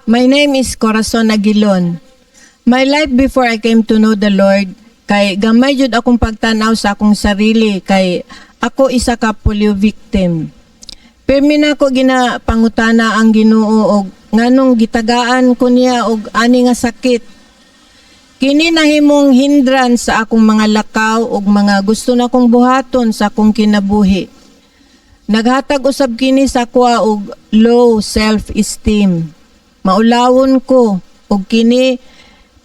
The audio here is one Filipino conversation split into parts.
My name is Corazon Aguilon. My life before I came to know the Lord, kay gamay jud akong pagtanaw sa akong sarili, kay ako isa ka polio victim. Permi na ko ginapangutana ang Ginoo og nganong gitagaan ko niya og ani nga sakit. Kini nahimong hindran sa akong mga lakaw ug mga gusto na kong buhaton sa akong kinabuhi. Naghatag usab kini sa kuha og low self-esteem. Maulawon ko ug kini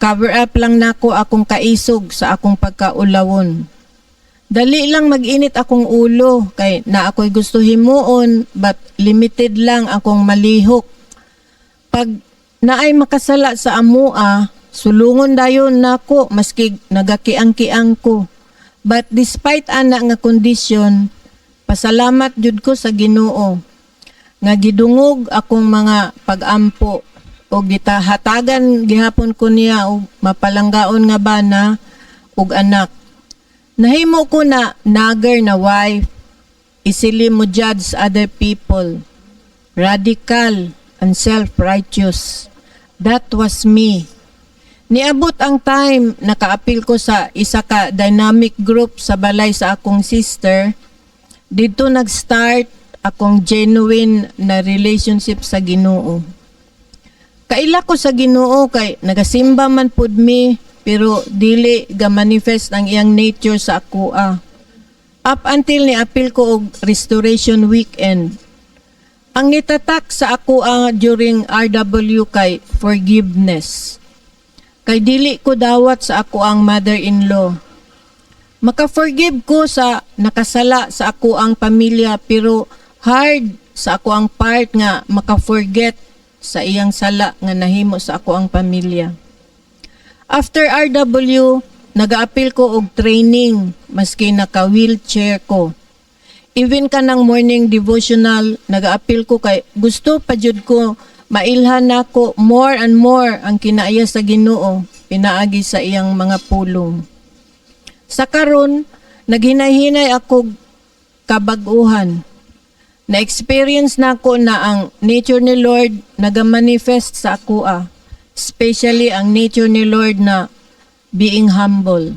cover up lang nako akong kaisog sa akong pagkaulawon. Dali lang mag-init akong ulo kay na ako'y gusto himuon but limited lang akong malihok. Pag naay makasala sa amua, sulungon dayon nako maski nagakiang-kiang ko. But despite ana nga kondisyon, pasalamat jud ko sa Ginoo nga gidungog akong mga pag-ampo o gitahatagan gihapon ko niya og mapalanggaon nga bana ug anak. Nahimo ko na nagger na wife, easily mo judge other people, radical and self-righteous. That was me. Niabot ang time nakaapil ko sa isa ka dynamic group sa balay sa akong sister. Dito nag-start akong genuine na relationship sa Ginoo. Kaila ko sa Ginoo kay nagasimba man pud mi pero dili ga manifest ang iyang nature sa akoa. Up until ni apil ko og restoration weekend. Ang nitatak sa akoa during RW kay forgiveness. Kay dili ko dawat sa ako ang mother-in-law. Maka-forgive ko sa nakasala sa ako ang pamilya pero hard sa ako ang part nga maka-forget sa iyang sala nga nahimo sa ako ang pamilya. After RW, nag-aapil ko og training maski naka-wheelchair ko. Even kanang morning devotional, nag-aapil ko kay gusto pa jud ko mailhan nako more and more ang kinaaya sa Ginoo pinaagi sa iyang mga pulong. Sa karon, naghinay-hinay ako kabag-uhan. Na-experience na ko na ang nature ni Lord nagamanifest sa akoa. Especially ang nature ni Lord na being humble.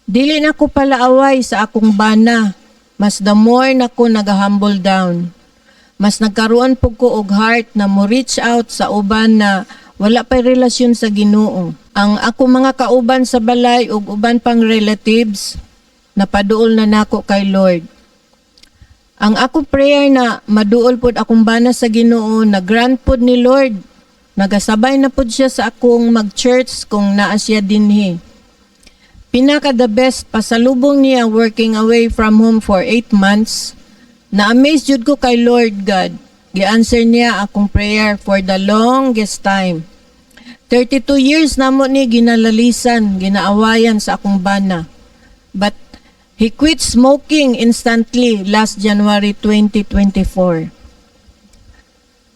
Dili na ko palaaway sa akong bana. Mas the more na ko nag-humble down. Mas nagkaroon po ko og heart na mo reach out sa uban na wala pa'y relasyon sa Ginoo. Ang ako mga kauban sa balay ug uban pang relatives, napaduol na nako kay Lord. Ang ako prayer na maduol pod akong bana sa Ginoo, na grant pod ni Lord. Nagasabay na pod siya sa akong mag-church kung naa siya dinhi. Pinaka the best pasalubong niya working away from home for 8 months. Na-amaze jud ko kay Lord God. Gi-answer niya akong prayer for the longest time. 32 years na mo ni ginalalisan, ginaawayan sa akong bana. But he quit smoking instantly last January 2024.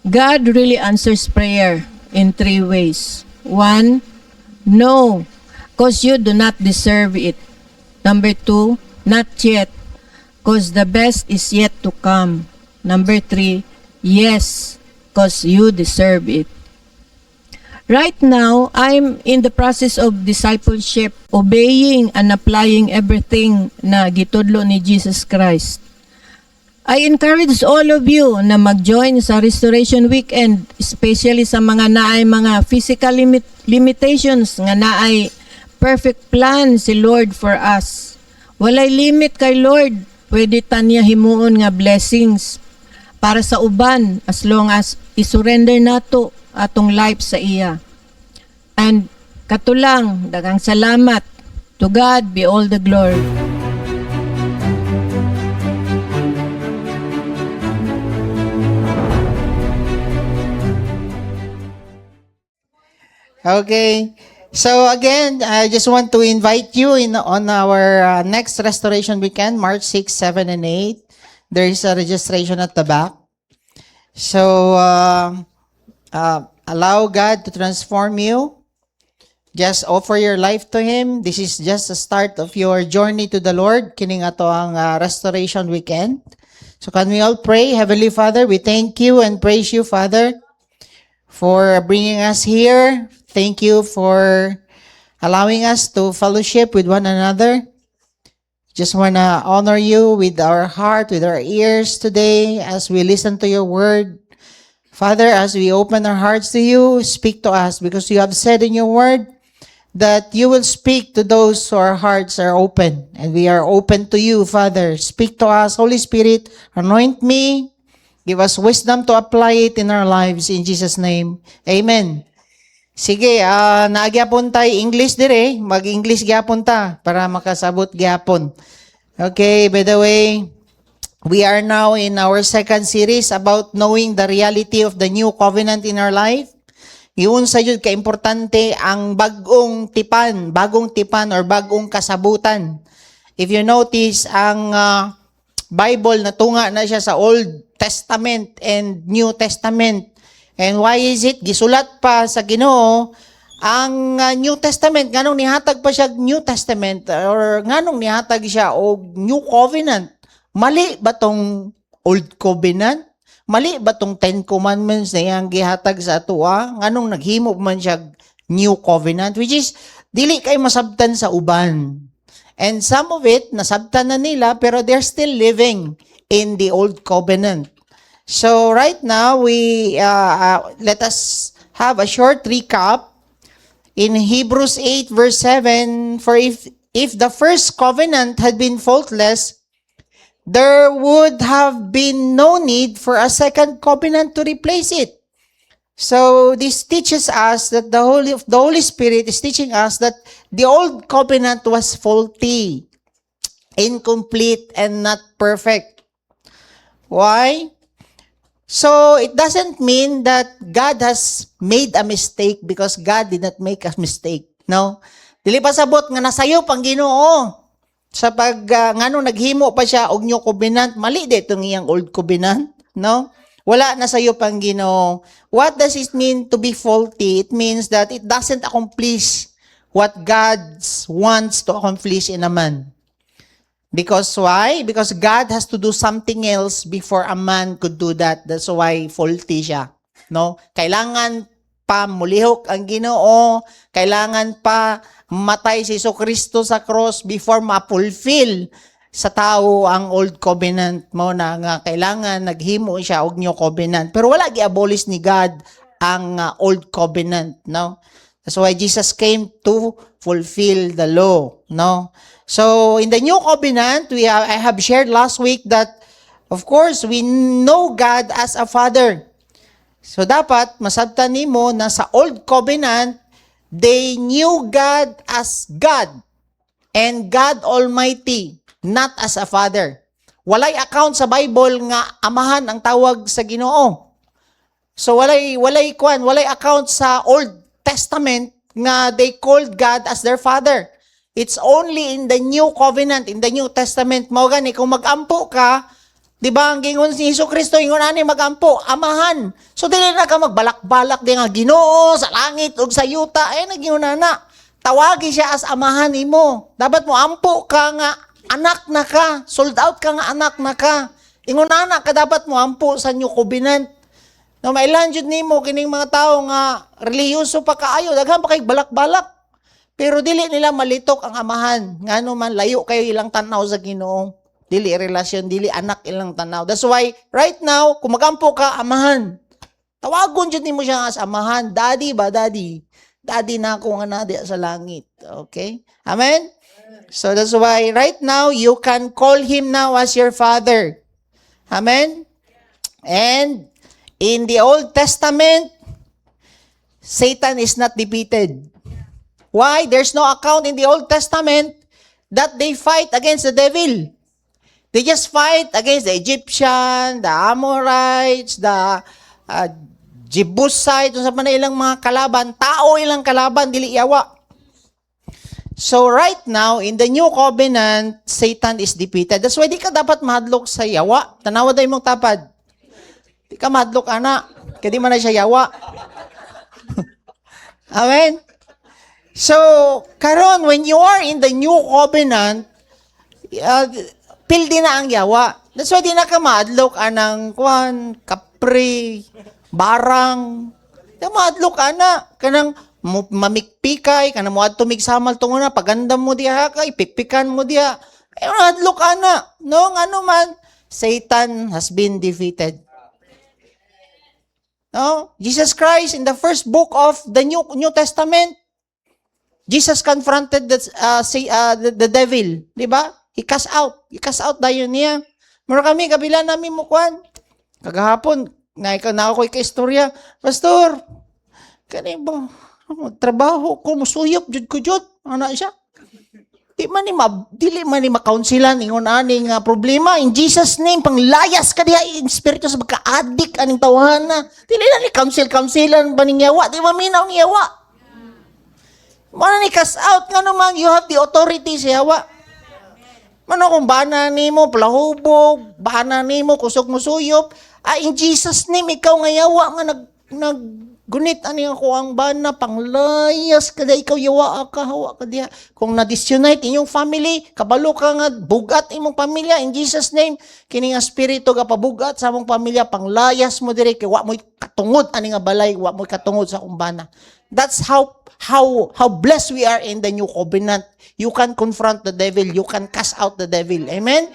God really answers prayer in 3 ways. 1, no, cause you do not deserve it. Number 2, not yet, cause the best is yet to come. Number 3, yes, cause you deserve it. Right now, I'm in the process of discipleship, obeying and applying everything na gitudlo ni Jesus Christ. I encourage all of you na mag-join sa Restoration Weekend, especially sa mga naay mga physical limitations nga naay perfect plan si Lord for us. Walay limit kay Lord, pwede tanya himuon nga blessings para sa uban as long as isurrender nato atong life sa iya. And katulang, daghang salamat. To God be all the glory. Okay. So again, I just want to invite you on our next Restoration Weekend, March 6, 7, and 8. There is a registration at the back. So allow God to transform you. Just offer your life to Him. This is just the start of your journey to the Lord. Kining ato ang Restoration Weekend. So can we all pray? Heavenly Father, we thank you and praise you, Father, for bringing us here. Thank you for allowing us to fellowship with one another. Just want to honor you with our heart, with our ears today as we listen to your word. Father, as we open our hearts to you, speak to us because you have said in your word that you will speak to those who our hearts are open. And we are open to you, Father. Speak to us, Holy Spirit. Anoint me. Give us wisdom to apply it in our lives. In Jesus' name, amen. Sige, nagyapon tayo English dire. Mag-English gyapon ta para makasabot gyapon. Okay, by the way, we are now in our second series about knowing the reality of the new covenant in our life. Yun sa yun ka-importante ang bagong tipan or bagong kasabutan. If you notice, ang Bible natunga na siya sa Old Testament and New Testament. And why is it? Gisulat pa sa Ginoo ang New Testament. Nganong nihatag pa siya New Testament or nganong nihatag siya og New Covenant? Mali ba tong Old Covenant? Mali ba tong 10 Commandments na iyang gihatag sa atua? Nganong naghimo man siya New Covenant? Which is, dili kay masabtan sa uban. And some of it, nasabtan na nila, pero they're still living in the Old Covenant. So right now, we let us have a short recap in Hebrews 8 verse 7. For if the first covenant had been faultless, there would have been no need for a second covenant to replace it. So this teaches us that the Holy Spirit is teaching us that the old covenant was faulty, incomplete, and not perfect. Why? So it doesn't mean that God has made a mistake because God did not make a mistake. No? Dili pa sabot nga nasayo pang Ginoo. Sa pag ngano naghimo pa siya og new covenant, mali di itong iyang old covenant, no? Wala na sayo pang Ginoo. What does it mean to be faulty? It means that it doesn't accomplish what God wants to accomplish in a man. Because why? Because God has to do something else before a man could do that. That's why faulty siya. No? Kailangan pa mulihok ang Ginoo, kailangan pa matay si Jesucristo sa cross before ma-fulfill sa tao ang old covenant mo na nga kailangan naghimo siya og new covenant. Pero wala gi-abolish ni God ang old covenant, no? That's why Jesus came to fulfill the law, no? So in the new covenant, I have shared last week that of course we know God as a father. So dapat masabtan nimo na sa old covenant they knew God as God and God Almighty, not as a father. Walay account sa Bible nga amahan ang tawag sa Ginoo. So walay account sa Old Testament nga they called God as their father. It's only in the New Covenant, in the New Testament mo gani kung mag-ampo ka, di ba ang gingon si Jesucristo ingon ani mag-ampo, amahan. So dili na ka magbalak-balak di nga Ginoo sa langit ug sa yuta ay nagingon na. Tawagi siya as amahan imo. Dapat mo ampo ka nga anak na ka, sold out ka nga anak na ka. Ingon na ka dapat mo ampo sa New Covenant. No mailan jud nimo kining mga tawo nga relihiyoso pa kaayo, daghan pa kay balak-balak. Pero dili nila malitok ang amahan. Ngano man layo kayo ilang tanaw sa Ginoo. Dili relasyon, dili anak ilang tanaw. That's why right now kung magampo ka amahan, tawagon jud nimo siya as amahan. Daddy ba, daddy? Daddy na ako nga na sa langit. Okay? Amen? So that's why right now you can call him now as your father. Amen? And in the Old Testament, Satan is not defeated. Why? There's no account in the Old Testament that they fight against the devil. They just fight against the Egyptian, the Amorites, the Jebusites, sa pa na ilang mga kalaban. Tao ilang kalaban, dili yawa. So right now, in the New Covenant, Satan is defeated. That's why di ka dapat mahadlok sa yawa. Tanawa tayo mong tapad. Di ka mahadlok, anak. Kaya di man na siya yawa. Amen? So, karon when you are in the New Covenant, pildi na ang yawa. That's why di na ka maadlok anang kapri, barang. Madlok ana kanang mamikpikay kanang mo adto migsamal tungo na pagandam mo diha kay pikpikan mo diha. Ay madlok ana. No ano man Satan has been defeated. No? Jesus Christ in the first book of the New Testament, Jesus confronted the devil, di ba? He cast out dayon niya. Mura kami kabila namin mo kwan. Kagahapon na ako'y kaistorya, Pastor, kani ba, trabaho ko, musuyop, jud ko jud, ano siya? Dili man ni makaunsilan, ingon aning problema, in Jesus name, panglayas ka diha, in spirito sa magka-addict, aning tawahan na, dili na ni counsel-counselan, baning yawa, di maminaw ng yawa. Mana ni cast out, nga naman, you have the authority sa yawa. Mano kung bana nimo palahubog, bana nimo kusog musuyop, in Jesus name ikaw nga yawa nga naggunit ani ako ang bana panglayas kada ikaw yawa ka hawa ka diha. Kung na-disunite inyong family, kabalo ka nga bugat imong pamilya in Jesus name, kini nga spirito ga pabugat sa among pamilya panglayas mo diri kay wa mo katungod ani nga balay, wa mo katungod sa kumbana. That's how blessed we are in the new covenant. You can confront the devil. You can cast out the devil. Amen?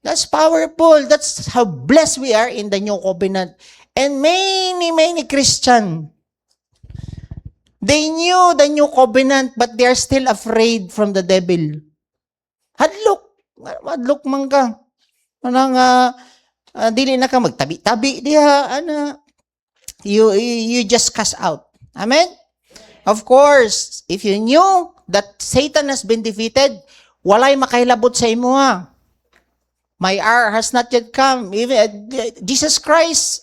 That's powerful. That's how blessed we are in the new covenant. And many Christian, they knew the new covenant, but they are still afraid from the devil. Hadlok man ka. Dili na ka magtabi-tabi diha. You just cast out. Amen? Of course, if you knew that Satan has been defeated, walay makahilabot sa imo ha. My hour has not yet come. Even Jesus Christ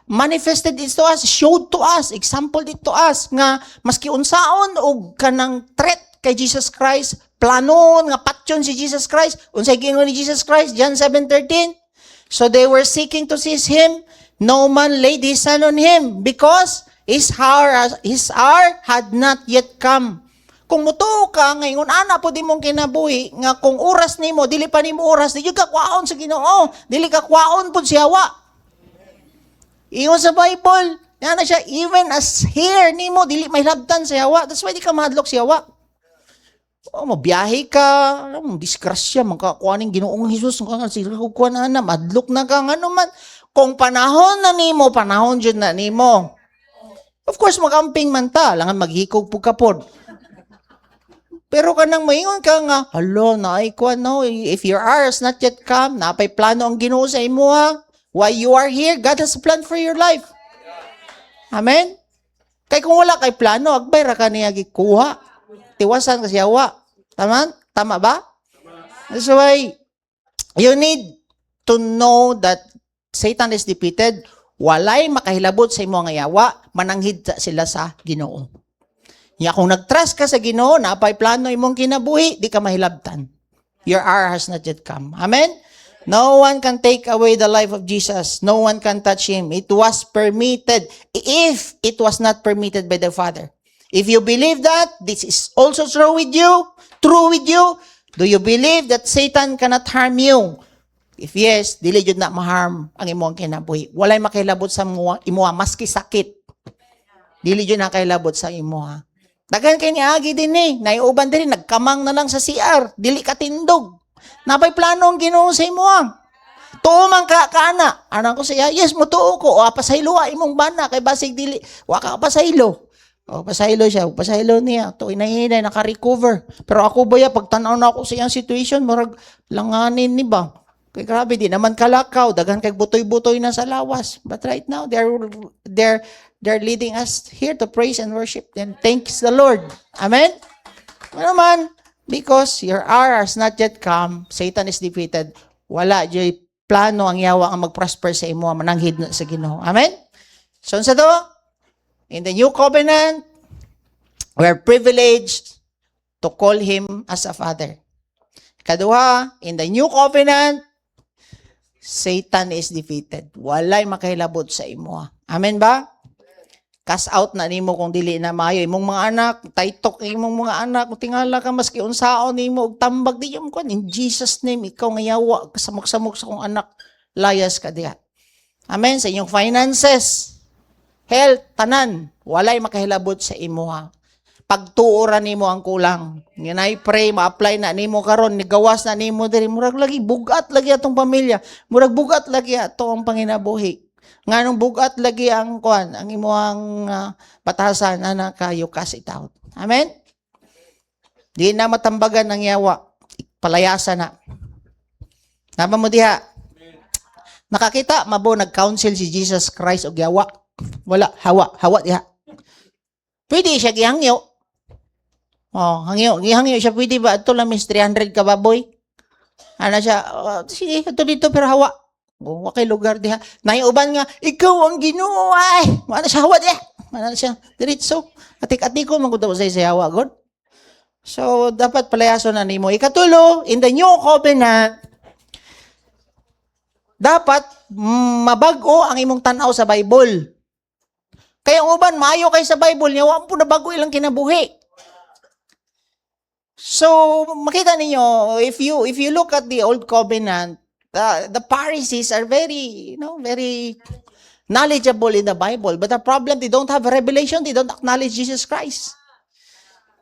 manifested it to us, showed to us, example it to us nga maski unsaon og kanang threat kay Jesus Christ, planon nga patyon si Jesus Christ, unsay giingon ni Jesus Christ, John 7:13. So they were seeking to seize him, no man laid his hand on him because his hour had not yet come. Kung mutuo ka ngayon ana po di mong kinabuhi nga kung oras nimo dili pa nimo oras dili ka kwaon sa Ginoo, dili ka kwaon pud si hawa. Ingon sa Bible, na siya even as hair nimo dili mahilabtan si hawa. That's why di ka mahadlok si hawa. Mabiyahe ka, disgrasya man ka kuaning Ginoong Hesus nga sila kuan ana madlok na ka ngano man. Kung panahon na nimo, panahon jud na nimo. Of course, magamping man ta. Langan maghikog po kapod. Pero kanang maingon ka nga, halo, naikwan, no? If your hour has not yet come, napay plano ang Ginoo sa imo, ha? Why you are here, God has a plan for your life. Amen? Kay kung wala kay plano, agbay ra ka niya gikuha. Tiwasan ka siyawa. Tama? Tama ba? That's why, you need to know that Satan is defeated. Walay makahilabot sa imo nga yawa, mananghid sila sa Ginoo. Ya kung nagtrust ka sa Ginoo, napay plano imong kinabuhi, di ka mahilabtan. Your hour has not yet come. Amen? No one can take away the life of Jesus. No one can touch him. It was permitted if it was not permitted by the Father. If you believe that, this is also true with you. Do you believe that Satan cannot harm you? If yes, dili jud na maharm ang imong kinabuhi. Walay makahilabot sa imuha maski sakit. Dili jud na kahilabot sa imuha. Daghan kay niagi din ni, naiuban diri nagkamang na lang sa CR, dili ka tindog. Napay plano ang Ginoo sa imuha. Tuo man ka kana. Anan ko siya, yes mo tuo ko. O pasaylo imong bana kay basig dili wa ka pasaylo. O pasaylo siya, pasaylo niya. Tuoy na hinay naka-recover. Pero ako baya pag tan-aw na ako sa iyang situation, murag langanin ni ba? Kay grabe, di naman kalakaw. Daghan kay butoy-butoy na sa lawas. But right now, they're leading us here to praise and worship. And thanks the Lord. Amen? Ano naman? Because your hour has not yet come. Satan is defeated. Wala. Diyo'y plano ang yawa ang mag-prosper sa imo. Mananghid na sa Ginoo. Amen? So, sa to, in the new covenant, we are privileged to call Him as a Father. Kaduha, in the new covenant, Satan is defeated. Walay makahilabot sa imo. Amen ba? Cast out na nimo kung dili na maayo. Imong mga anak, taytok imong mga anak, kung tingala ka maski unsaon nimo og tambag di yung kon. In Jesus name, ikaw nga yawa, kasamok-samok sa kong anak, layas ka diha. Amen? Sa inyong finances, health, tanan, walay makahilabot sa imuha. Pagtuoran nimo ang kulang. Nginay pray, ma-apply na nimo karon, nigawas na nimo diri, murag lagi bugat lagi atong pamilya. Murag bugat lagi ato ang panginabuhi. Nganong bugat lagi ang kuan, ang imuhang batasan ana kayo kas itaw. Amen. Di na matambagan ang yawa. Palayasan na. Tama mo diha. Nakakita mabo nag-counsel si Jesus Christ og yawa. Wala hawa diha. Pwede siya gihangyo. Oh, hangyo siya pwede ba adto lang mis 300 ka baboy? Ana siya, sige adto dito pero hawa. Oh, wakay lugar diha. Naiuban nga ikaw ang Ginoo ay. Ano siya hawa diha? Ano siya diretso. Atik-atiko man gud sa hawa god. So dapat palayason na nimo. Ikatulo, in the new covenant, dapat mabag-o ang imong tan-aw sa Bible. Kaya ang uban maayo kay sa Bible niya, wa po na bago ilang kinabuhi. So, makita ninyo, if you look at the Old Covenant, the Pharisees are very, very knowledgeable in the Bible. But the problem, they don't have revelation, they don't acknowledge Jesus Christ.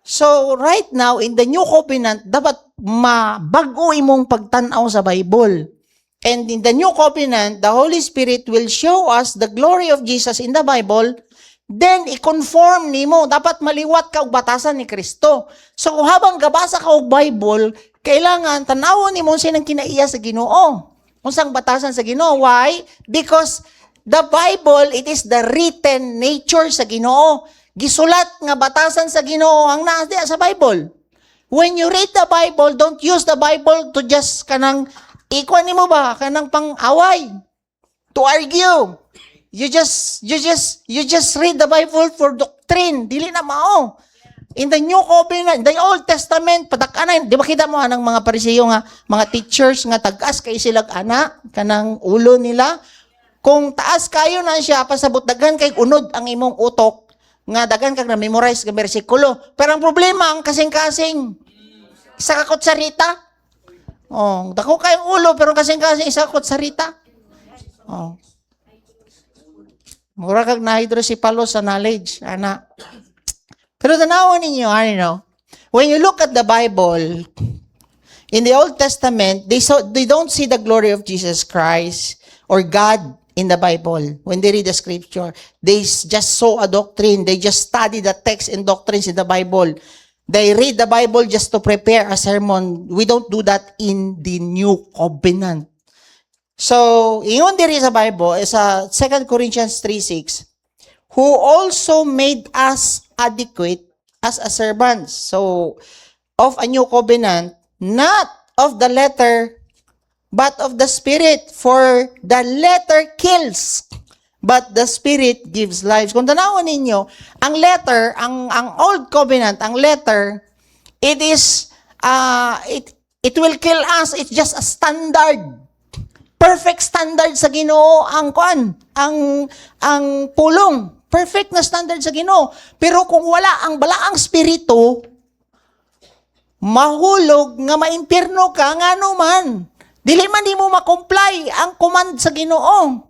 So, right now, in the New Covenant, dapat mabago imong pagtanaw sa Bible. And in the New Covenant, the Holy Spirit will show us the glory of Jesus in the Bible. Then, i-conform nimo. Dapat maliwat ka og batasan ni Kristo. So, kung habang gabasa ka og Bible, kailangan tanawon nimo sinang kinaiya sa Ginoo. Unsang batasan sa Ginoo. Why? Because the Bible, it is the written nature sa Ginoo. Gisulat nga batasan sa Ginoo ang naa sa Bible. When you read the Bible, don't use the Bible to just kanang ikuan nimo ba kanang pang-away, to argue. You just read the Bible for doctrine. Dili na mao. In the New Covenant, the Old Testament, padakanan, di ba kita mo anang mga Pariseo nga, mga teachers nga tagas kay silag ana, kanang ulo nila. Kung taas kayo na siya, pasabot dagan kay unod ang imong utok, nga dagan kag na-memorize nga bersikulo. Pero ang problema, ang kasing-kasing, isa ka kutsarita. Oh, dako kayong ulo, pero kasing-kasing isa ka kutsarita. Oh. Mura kag nahidrosipalo sa knowledge, ana. Pero tanawon ninyo, when you look at the Bible, in the Old Testament, they don't see the glory of Jesus Christ or God in the Bible. When they read the scripture, they just saw a doctrine. They just study the text and doctrines in the Bible. They read the Bible just to prepare a sermon. We don't do that in the New Covenant. So, ingon diri sa Bible, sa 2 Corinthians 3:6, who also made us adequate as a servants. So, of a new covenant, not of the letter, but of the Spirit. For the letter kills, but the Spirit gives life. Kung tanawon ninyo, ang letter, ang Old Covenant, ang letter, it is, it will kill us. It's just a standard. Perfect standard sa Ginoo ang kuan, ang pulong. Perfect na standard sa Ginoo. Pero kung wala ang balaang spirito, mahulog nga maimpierno ka ngano man. Dili man nimo ma-comply ang command sa Ginoo.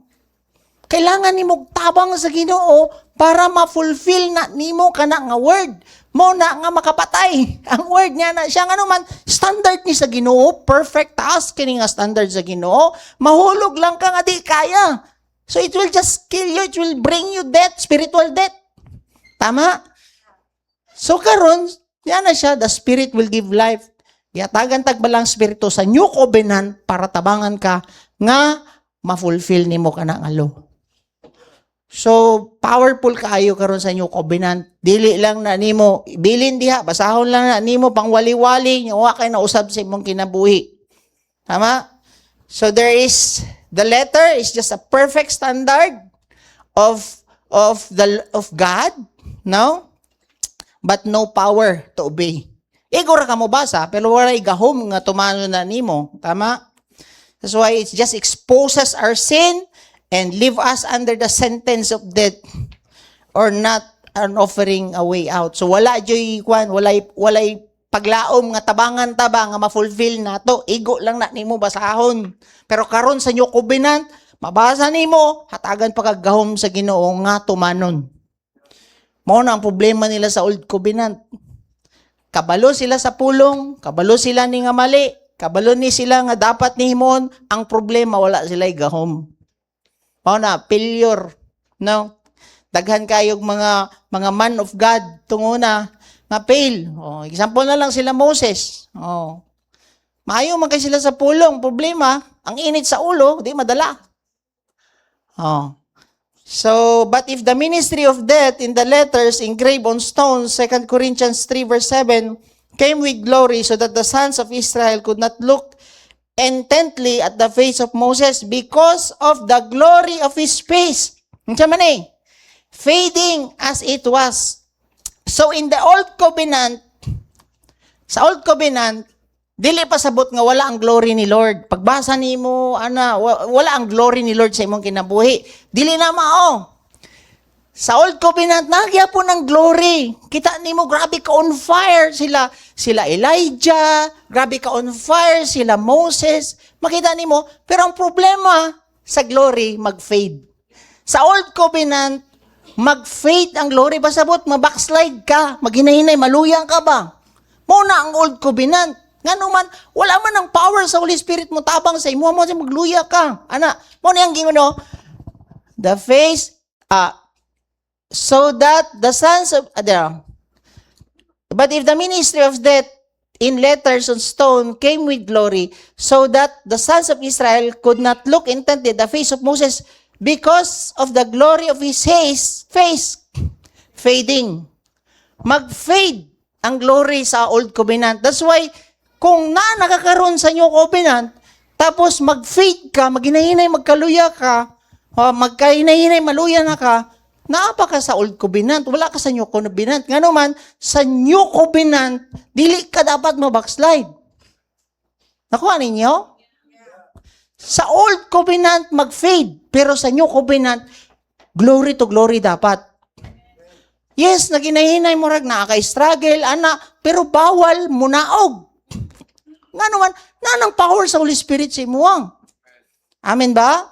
Kailangan nimo tabang sa Ginoo para ma-fulfill na nimo kana nga word. Mo na nga makapatay. Ang word niya na siya ngano man standard ni sa Ginoo, perfect task kini nga standard sa Ginoo. Mahulog lang ka nga di kaya. So it will just kill you, it will bring you death, spiritual death. Tama? So karon, yan na siya, the Spirit will give life. Yatagan tagbalang spirito sa New Covenant para tabangan ka nga ma-fulfill nimo kana nga law. So, powerful kaayo karon sa New Covenant. Dili lang na nimo, bilin diha, basahon lang na nimo pang wali-wali, wa kay nausab sa imong kinabuhi. Tama? So there is, the letter is just a perfect standard of God, no? But no power to obey. Igora ka mo basa, pero wala igahom nga tumano na nimo. Tama? That's why it just exposes our sin and leave us under the sentence of death or not an offering a way out. So wala joy kwan, walay paglaom nga tabangan taba nga ma-fulfill nato. Igo lang na nimo basahon. Pero karon sa New Covenant, Mabasa nimo, hatagan pa kag gahom sa Ginoo nga tumanon. Mao na ang problema nila sa Old Covenant. Kabalo sila sa pulong, kabalo sila ni nga mali, kabalo ni sila nga dapat ni himon, ang problema wala sila'y gahom. Mao na failure, no? Daghan kayog mga man of God tunguna nga fail. Oh, example na lang sila Moses. Oh. Maayo man kay sila sa pulong, problema, ang init sa ulo, di madala. Oh. So, but if the ministry of death in the letters engraved on stones, 2 Corinthians 3 verse 7, came with glory so that the sons of Israel could not look intently at the face of Moses because of the glory of his face. Fading as it was. So in the Old Covenant, sa Old Covenant, dili pasabot nga wala ang glory ni Lord. Pagbasa nimo wala ang glory ni Lord sa imong kinabuhi. Dili na mao. Sa Old Covenant nagyapon ang glory. Kita nimo grabe ka on fire sila Elijah, grabe ka on fire sila Moses. Makita nimo, pero ang problema sa glory mag-fade. Sa Old Covenant mag-fade ang glory pasabot mabackslide ka, maghinahinay, maluyang ka ba? Muna ang Old Covenant. Nga naman, wala man ang power sa Holy Spirit mo tabang sa imo mo magluya ka. Ana, mo niyang gingon the face so that the sons of but if the ministry of death in letters on stone came with glory, so that the sons of Israel could not look intently at the face of Moses because of the glory of his face fading. Mag-fade ang glory sa Old Covenant. That's why kung nakakaroon sa New Covenant, tapos mag-fade ka, maghinahinay, magkaluya ka, magkahinay-hinay, maluya na ka, naapa ka sa Old Covenant, wala ka sa New Covenant. Nga naman, sa New Covenant, dili ka dapat mabackslide. Nakuha ninyo? Sa Old Covenant, mag-fade, pero sa New Covenant, glory to glory dapat. Yes, naginahinay mo rag, nakaka-struggle, pero bawal munaog. Nga naman, nanang power sa Holy Spirit sa imuang. Amen ba?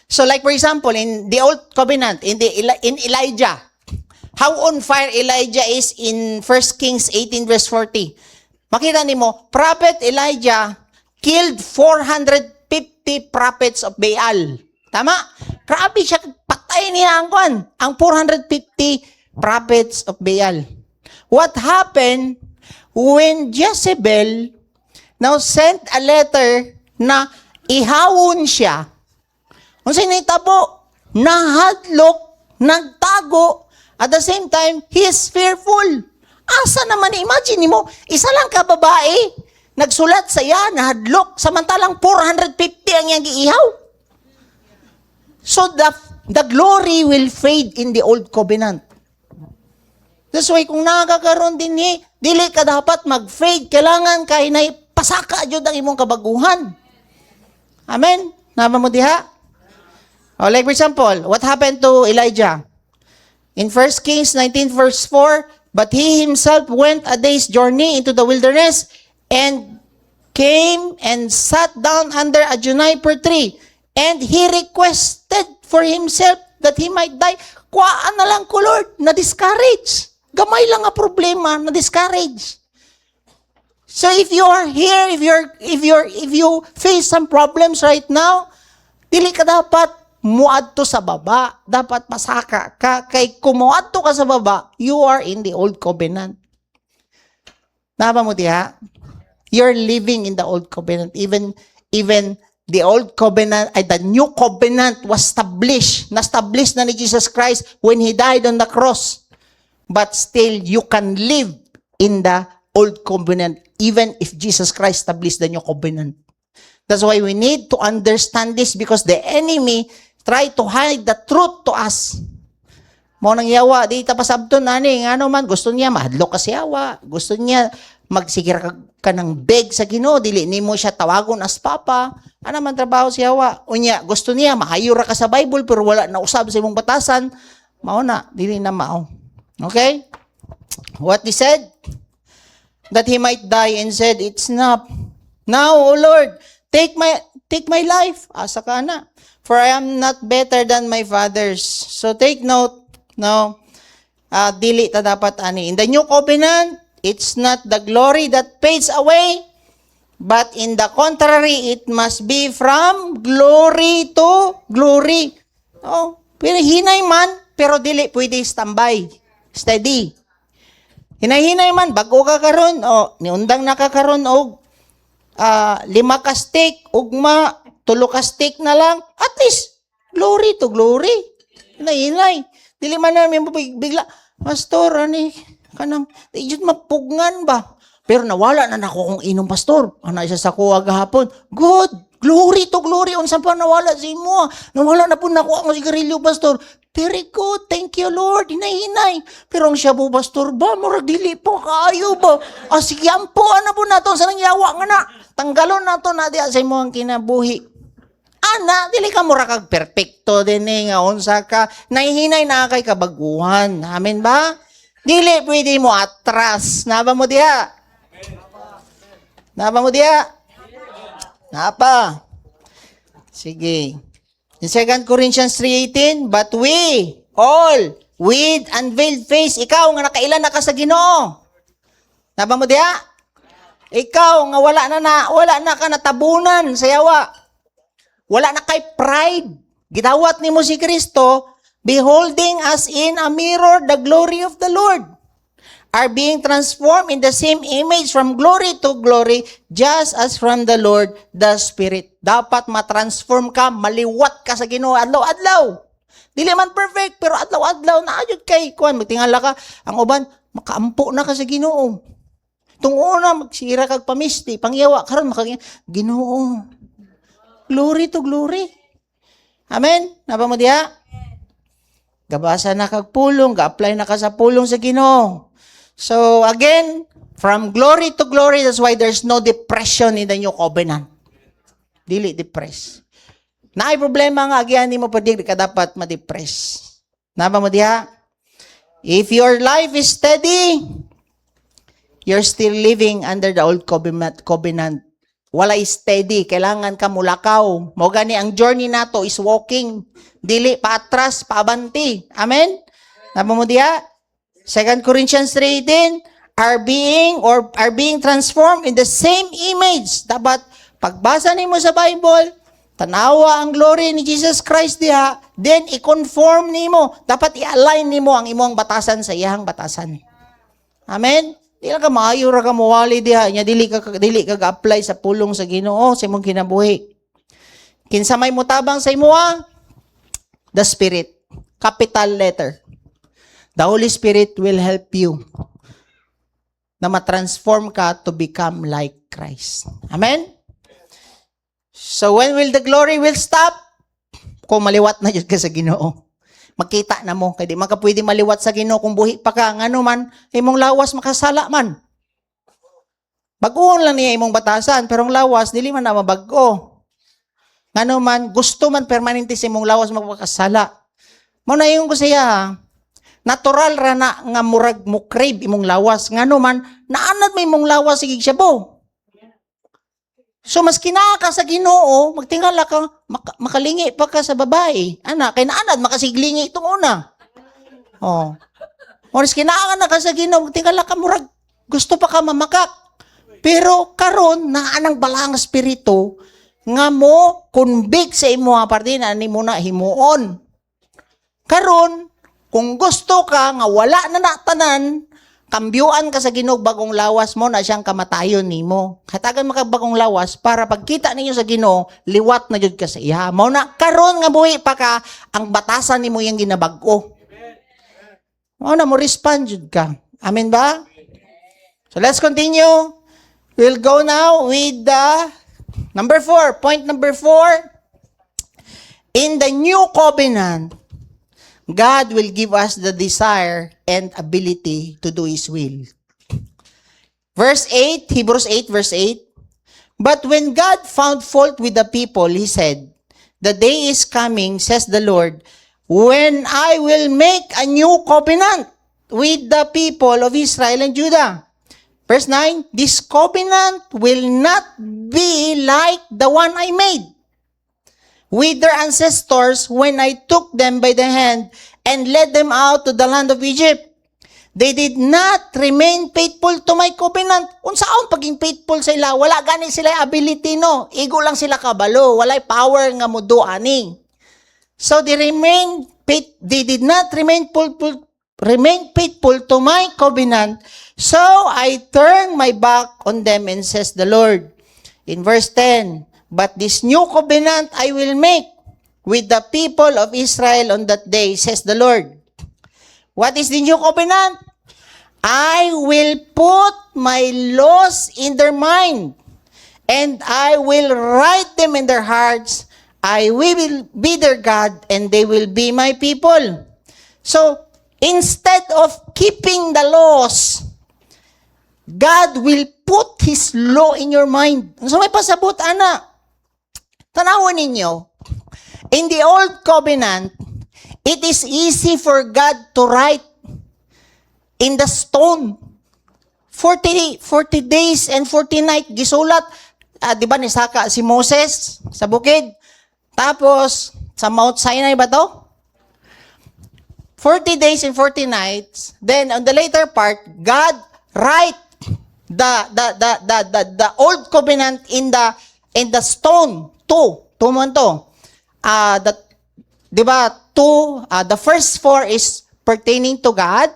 So like for example, in the Old Covenant, in Elijah, how on fire Elijah is in 1 Kings 18 verse 40. Makita nimo, Prophet Elijah killed 450 prophets of Baal. Tama? Grabe siya, patay niya ang 450 prophets of Baal. What happened when Jezebel now sent a letter na ihawon siya? Kung sinitabo, nahadlok, nagtago, at the same time, he is fearful. Asa naman, imagine mo, isa lang ka babae, nagsulat sa iya, nahadlok, samantalang 450 ang iyang giihaw. So the glory will fade in the Old Covenant. That's why kung nakakaroon din dili ka dapat mag-fade, kailangan kay na pasaka jud ang imong kabaguhan. Amen? Nama mo diha? Like for example, what happened to Elijah? In 1 Kings 19 verse 4, but he himself went a day's journey into the wilderness and came and sat down under a juniper tree, and he requested for himself that he might die. Kuhaan na lang ko, Lord, na-discourage. Gamay lang nga problema, na-discourage. So if you are here, if you face some problems right now, dili ka dapat muadto sa baba. Dapat pasaka ka. Kay kumuadto ka sa baba, you are in the Old Covenant. Naba mo diha? You're living in the Old Covenant. Even the Old Covenant, the New Covenant was established. Na-establish na ni Jesus Christ when He died on the cross. But still, you can live in the Old Covenant even if Jesus Christ established the New Covenant. That's why we need to understand this, because the enemy try to hide the truth to us. Mo nang yawa, di tapasabton ani, ano man, gusto niya mahadlok ka si yawa, gusto niya magsigir ka ng beg sa Ginoo, dili nimo siya tawagon as papa. Ano man trabaho si yawa? Unya, gusto niya mahayura ka sa Bible pero wala na usab sa imong batasan. Mao na, dili na mao. Okay? What he said? That he might die, and said, it's enough. Now, O Lord, take take my life. Asa ka na. For I am not better than my fathers. So take note, no, dili ta dapat ani. In the new covenant, it's not the glory that fades away, but in the contrary, it must be from glory to glory. Oh, pero hinay man, pero dili pwede standby. Steady. Hinay-hinay man, bago ka karon, niundang na ka karon, 5 ka steak, ugma, 3 ka steak na lang, at least, glory to glory. Hinay-hinay. Dili man namin bigla, pastor, kanang, ijut mapugngan ba? Pero nawala na nako kung inom, pastor. Ana isa sa kuha gahapon. Good. Glory to glory. Unsa pa nawala sa imo? Nawala na po nako ang sigarilyo, pastor. Very good. Thank you, Lord. Hinay-hinay. Pero ang siya po, pastor ba? Murag dili po kaayo ba? Sige, ampo. Ano po na to? Sa nangyawa nga na. Tanggalon na to na diya sa imo ang kinabuhi. Ana, dili ka mura kag perfecto din nga unsa ka. Nahihinay na kay kabaguhan. Amen ba? Dili pwede mo atras. Naba mo diha? Naba mo diha? Napa? Sige. In 2 Corinthians 3:18, but we all with unveiled face, ikaw nga nakailan na ka sa Ginoo. Naba mo diha? Ikaw nga wala na ka natabunan sa yawa. Wala na kay pride. Gidawat nimo si Kristo, beholding as in a mirror the glory of the Lord, are being transformed in the same image from glory to glory, just as from the Lord the Spirit. Dapat matransform ka, maliwat ka sa Ginoo adlaw-adlaw. Dili man perfect, pero adlaw-adlaw na ayud kay kuan magtingala ka, ang uban makaampo na ka sa Ginoo. Tung una magsira kag pamisti, pangyawa karon Ginoo. Glory to glory. Amen. Napa mo diha? Gabasa na kag pulong, ga-apply na ka sa pulong sa Ginoo. So again, from glory to glory, that's why there's no depression in the new covenant. Dili depress. Naay problema nga agyan nimo pa di ka dapat ma-depress. Napa mo diha? If your life is steady, you're still living under the old covenant. Wala steady, kailangan ka mulakaw. Mo gani ang journey nato is walking. Dili paatras, paabanti. Amen? Napa mo diha? 2 Corinthians 3:18, are being transformed in the same image. Dapat pagbasa nimo sa Bible, tanawa ang glory ni Jesus Christ diha, then i-conform nimo. Dapat i-align nimo ang imong batasan sa iyang batasan. Amen? Di lang ka maayo ra ka muwali diha, nya dili ka apply sa pulong sa Ginoo sa imong kinabuhi. Kinsa may mutabang sa imoa? The Spirit. Capital letter. The Holy Spirit will help you na matransform ka to become like Christ. Amen? So when will the glory will stop? Kung maliwat na yun ka sa Ginoo. Makita na mo. Kaya di man ka pwede maliwat sa Ginoo kung buhi pa ka. Ngano man, imong lawas makasala man. Baguhon lang niya imong batasan, pero ang lawas, dili man na mabago. Ngano man, gusto man permanente sa imong lawas magpakasala. Muna yung ko siya, natural ra na nga murag mo crave imong lawas. Ngano man, naanad may imong lawas sige siya bo. So mas kinaka sa Ginoo, magtingala ka, makalingi pa ka sa babae. Ana, kay naanad makasiglingi itong una. Oh. Oras kinaka na ka sa Ginoo, magtingala ka murag gusto pa ka mamakak. Pero karon naanang balang espiritu nga mo convict sa imo aparte na nimo na himuon. Karon kung gusto ka nga wala na natanan, kambyuan ka sa Ginoo bagong lawas mo na siyang kamatayon nimo. Hatagan makabagong lawas para pagkita ninyo sa Ginoo, liwat na jud ka sa iya. Mao na karon nga buhi pa ka, ang batasan nimo yang ginabag-o. Mao na mo respond jud ka. Amen ba? So let's continue. We'll go now with the number 4. Point number 4. In the new covenant, God will give us the desire and ability to do His will. Verse 8, Hebrews 8, verse 8. But when God found fault with the people, He said, the day is coming, says the Lord, when I will make a new covenant with the people of Israel and Judah. Verse 9, this covenant will not be like the one I made. with their ancestors when I took them by the hand and led them out to the land of Egypt. They did not remain faithful to my covenant. Unsaon paging faithful sila? Wala gani sila ability, no? Igo lang sila kabalo. Walay power nga mudo ani. So they did not remain faithful to my covenant. So I turned my back on them, and says the Lord. In verse 10, but this new covenant I will make with the people of Israel on that day, says the Lord. What is the new covenant? I will put my laws in their mind, and I will write them in their hearts. I will be their God, and they will be my people. So, instead of keeping the laws, God will put His law in your mind. So, may pasabot, ana. Tanawin ninyo, in the old covenant, it is easy for God to write in the stone. 40 days and 40 nights, gisulat. Di ba nisaka si Moses sa bukid? Tapos, sa Mount Sinai ba to? 40 days and 40 nights. Then, on the later part, God write the old covenant in the stone. Two man to. Di ba? The first 4 is pertaining to God,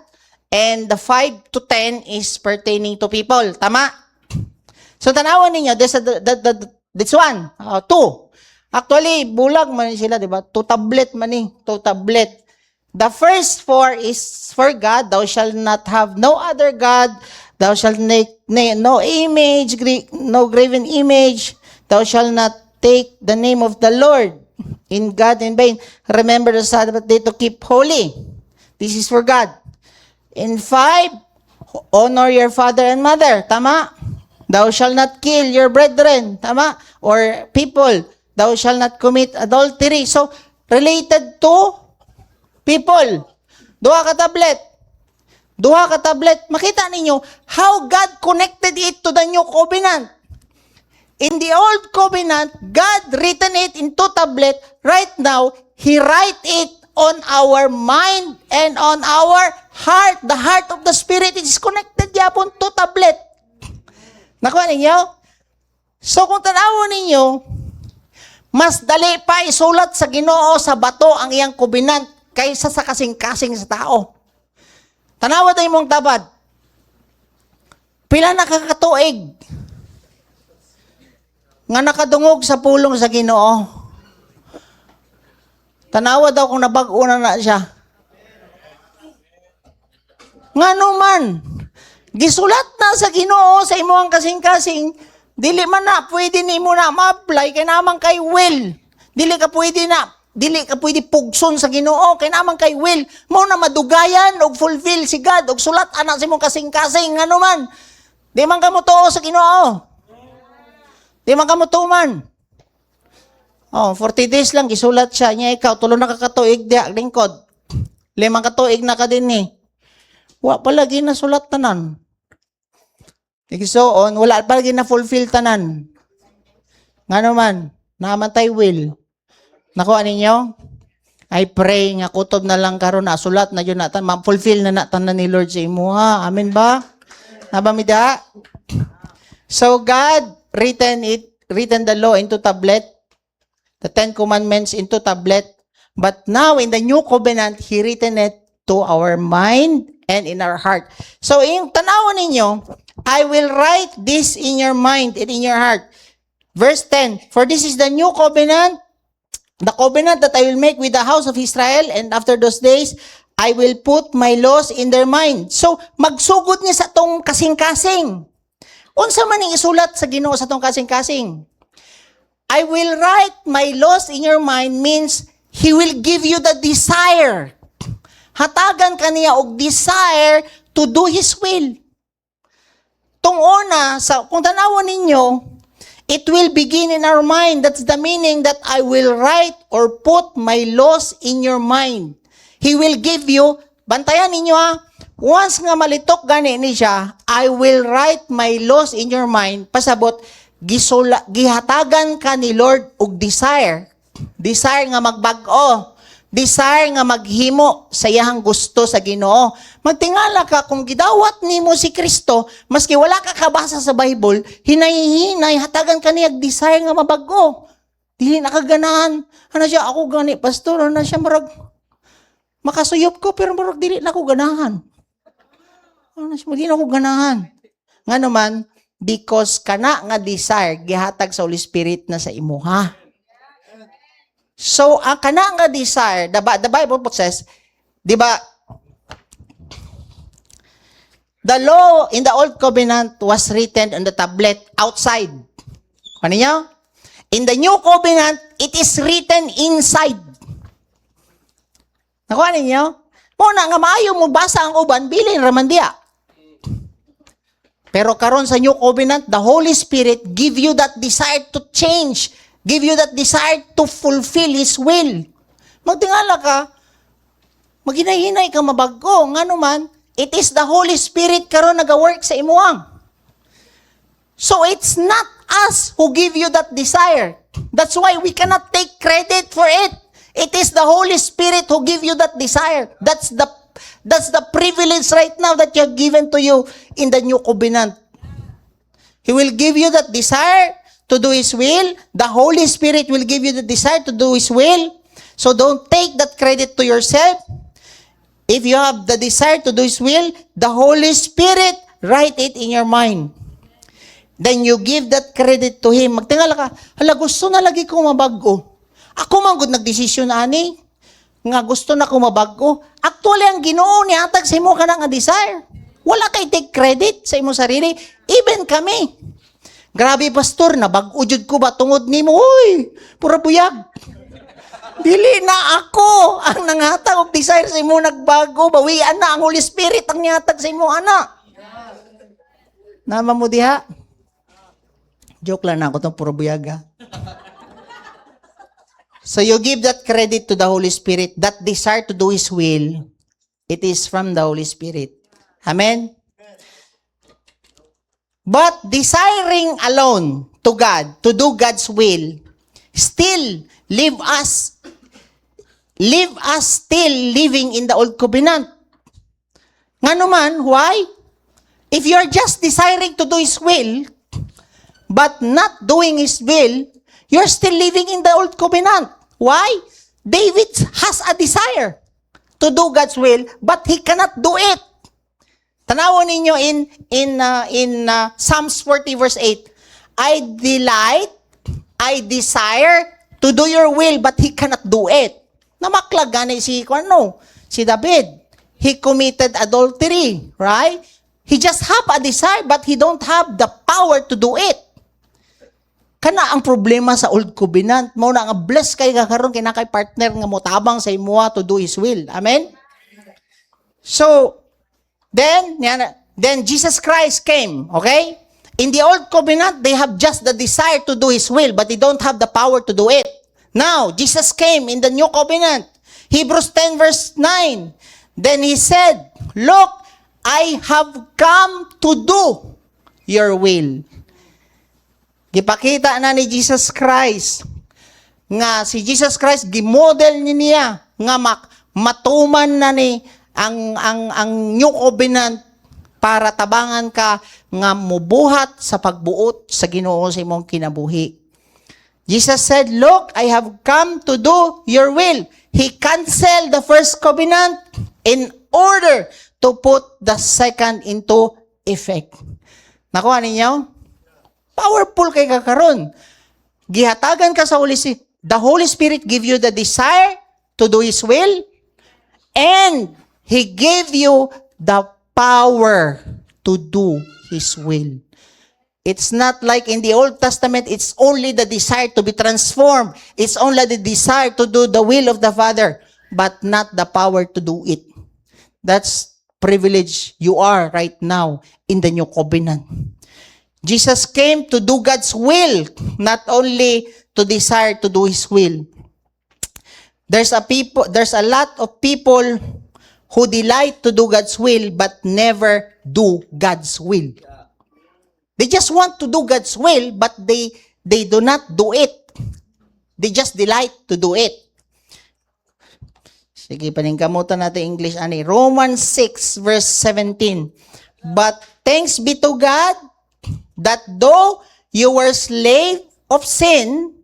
and the 5 to 10 is pertaining to people. Tama? So, tanawan ninyo, this one, 2. Actually, bulag man sila, di ba? 2 tablet man eh. 2 tablet. The first 4 is for God. Thou shalt not have no other God. Thou shalt make no image, no graven image. Thou shalt not take the name of the Lord in God in vain. Remember the Sabbath day to keep holy. This is for God. In 5, honor your father and mother. Tama? Thou shalt not kill your brethren. Tama? Or people. Thou shalt not commit adultery. So, related to people. Duha ka tablet. Makita ninyo how God connected it to the new covenant. In the old covenant, God written it in 2 tablet. Right now, He write it on our mind and on our heart. The heart of the Spirit is connected yapon to tablet. Nakuha ninyo? So kung tanawon ninyo, mas dali pa isulat sa Ginoo sa bato ang iyang covenant kaysa sa kasing-kasing sa tao. Tanawa tayo mong tabad. Pila nakakatuig nga nakadungog sa pulong sa Ginoo. Tanawa daw kung nabag-o na siya. Nga naman, gisulat na sa Ginoo sa imuhang kasing-kasing, dili man na, pwede ni mo na ma-apply, kay naman kay will. Dili ka pwede pugson sa Ginoo, kay naman kay will. Mo na madugayan, og fulfill si God, og sulat anak sa imong kasing-kasing, nga naman. Di man ka mo tuo sa Ginoo. Di man ka mo tuo man. 40 days lang, gisulat siya. Nya ikaw, tulo na kakatuig diya, lingkod. 5 katuig na ka din eh. Wa palagi na sulat tanan. Igisoon, wala palagi na fulfill tanan. Nga naman, namantay will. Nakuha ninyo? I pray nga kutob na lang karon na sulat na yun natan, ma-fulfill na natan ni Lord sa imuha. Amen ba? Nabamida? So God written the law into tablet, the 10 Commandments into tablet, but now in the new covenant, He written it to our mind and in our heart. So, yung tanawan ninyo, I will write this in your mind and in your heart. Verse 10, for this is the new covenant, the covenant that I will make with the house of Israel, and after those days, I will put my laws in their mind. So, magsugod niya sa tong kasing-kasing. Unsa man ning isulat sa Ginoo sa tong kasing-kasing? I will write my laws in your mind means He will give you the desire. Hatagan ka niya og desire to do His will. Tung una, kung tanawon ninyo, it will begin in our mind. That's the meaning that I will write or put my laws in your mind. He will give you, bantayan ninyo ha, once nga malitok gani ni siya, I will write my laws in your mind. Pasabot, gihatagan ka ni Lord og desire desire nga magbag-o, desire nga maghimo sa iyahang gusto sa Ginoo. Magtingala ka kung gidawat nimo si Kristo, maski wala ka kabasa sa Bible, hinay-hinay hatagan ka niya desire nga mabag-o. Dili na kaganahan. Ano siya, ako gani, pastor, ano siya, marag, makasuyop ko, pero marag, dili na ako ganahan. Ano siya, dili na ako ganahan. Nga naman, because kana nga desire, gihatag sa Holy Spirit na sa imuha. So, ang kana nga desire, the Bible says, di ba, the law in the Old Covenant was written on the tablet outside. Ano niyo? In the New Covenant, it is written inside. Nakuha ninyo? Muna nga maayo mo basa ang uban, bilin raman diya. Pero karon sa New Covenant, the Holy Spirit give you that desire to change, give you that desire to fulfill His will. Magtingala ka, maghinay-hinay ka mabagko, nga naman, it is the Holy Spirit karon nag-work sa imuang. So it's not us who give you that desire. That's why we cannot take credit for it. It is the Holy Spirit who give you that desire. That's the privilege right now that you have given to you in the New Covenant. He will give you that desire to do His will. The Holy Spirit will give you the desire to do His will. So don't take that credit to yourself. If you have the desire to do His will, the Holy Spirit write it in your mind. Then you give that credit to Him. Magtingala ka, hala, gusto na lagi ko mabago. Ako man gud nagdesisyon ani nga gusto na ko mabago. Actually ang Ginoo ni hatag sa imo kana nga desire. Wala kay take credit sa imo sarili, even kami. Grabe pastor, nabag-o jud ko ba tungod nimo? Uy, pura buyag. Dili na ako ang nanghatag og desire sa imo nagbago, bawian na ang Holy Spirit ang nihatag sa imo ana. Nama mo diha? Joke lang na ako itong puro buyaga. So you give that credit to the Holy Spirit, that desire to do His will, it is from the Holy Spirit. Amen? But desiring alone to God, to do God's will, still leave us still living in the Old Covenant. Nga naman, why? If you're just desiring to do His will, but not doing His will, you're still living in the Old Covenant. Why? David has a desire to do God's will, but he cannot do it. Tanawon ninyo in Psalms 40 verse 8. I desire to do your will, but he cannot do it. Namaklag gani si David. He committed adultery, right? He just have a desire, but he don't have the power to do it. Kana ang problema sa Old Covenant. Mao na nga bless kay kakaron kay nakay partner nga motabang sa imuha to do His will. Amen? So, then Jesus Christ came, okay? In the Old Covenant, they have just the desire to do His will, but they don't have the power to do it. Now, Jesus came in the New Covenant. Hebrews 10 verse 9. Then He said, "Look, I have come to do your will." Gipakita na ni Jesus Christ nga si Jesus Christ gimodel niya nga matuman na ni ang New Covenant para tabangan ka nga mubuhat sa pagbuot sa Ginoo sa imong kinabuhi. Jesus said, "Look, I have come to do your will." He canceled the first covenant in order to put the second into effect. Nakuha ninyo? Powerful kay kakaron. Gihatagan ka sa Holy Spirit. The Holy Spirit give you the desire to do His will, and He gave you the power to do His will. It's not like in the Old Testament, it's only the desire to be transformed. It's only the desire to do the will of the Father, but not the power to do it. That's privilege you are right now in the New Covenant. Jesus came to do God's will, not only to desire to do His will. There's a lot of people who delight to do God's will but never do God's will. They just want to do God's will but they do not do it. They just delight to do it. Sige, paningkamutan natin English, ani. Romans 6, verse 17. But thanks be to God that though you were slave of sin,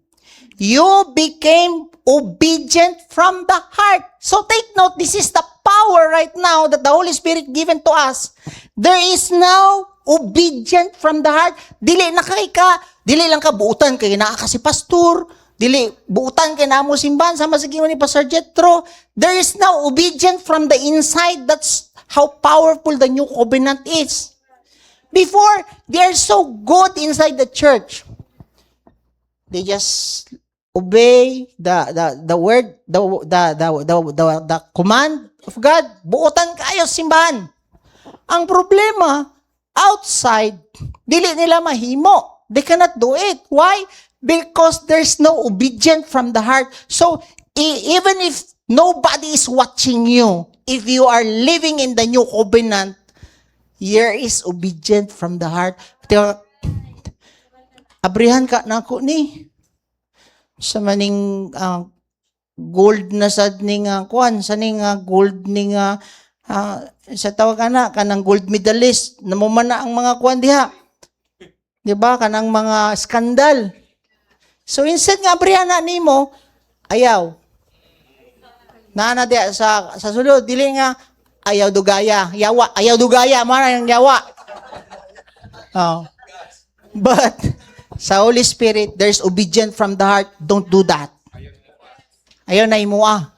you became obedient from the heart. So take note, this is the power right now that the Holy Spirit given to us. There is now obedient from the heart. Dili lang ka buutan kay naa ka si pastor, dili buutan kay naa mo simbahan sama sa giingon ni Pastor Jethro. There is now obedient from the inside. That's how powerful the new covenant is. Before, they are so good inside the church. They just obey the word, the command of God. Buutan kayo simbahan. Ang problema, outside, dili nila mahimo. They cannot do it. Why? Because there's no obedience from the heart. So, even if nobody is watching you, if you are living in the new covenant, here is obedient from the heart. Abrihan ka na ako ni. Sa maning gold na sad ning kuan, sa ning gold ning sa tawag kanang gold medalist, namumana ang mga kuan diha. 'Di ba? Kanang mga skandal. So instead nga abrihan na nimo, ayaw. Nana diha sa sulod dili nga ayaw dugaya, yawa, ayaw dugaya, mara yang yawa. Oh. But sa Holy Spirit, there's obedience from the heart. Don't do that. Ayaw na imua.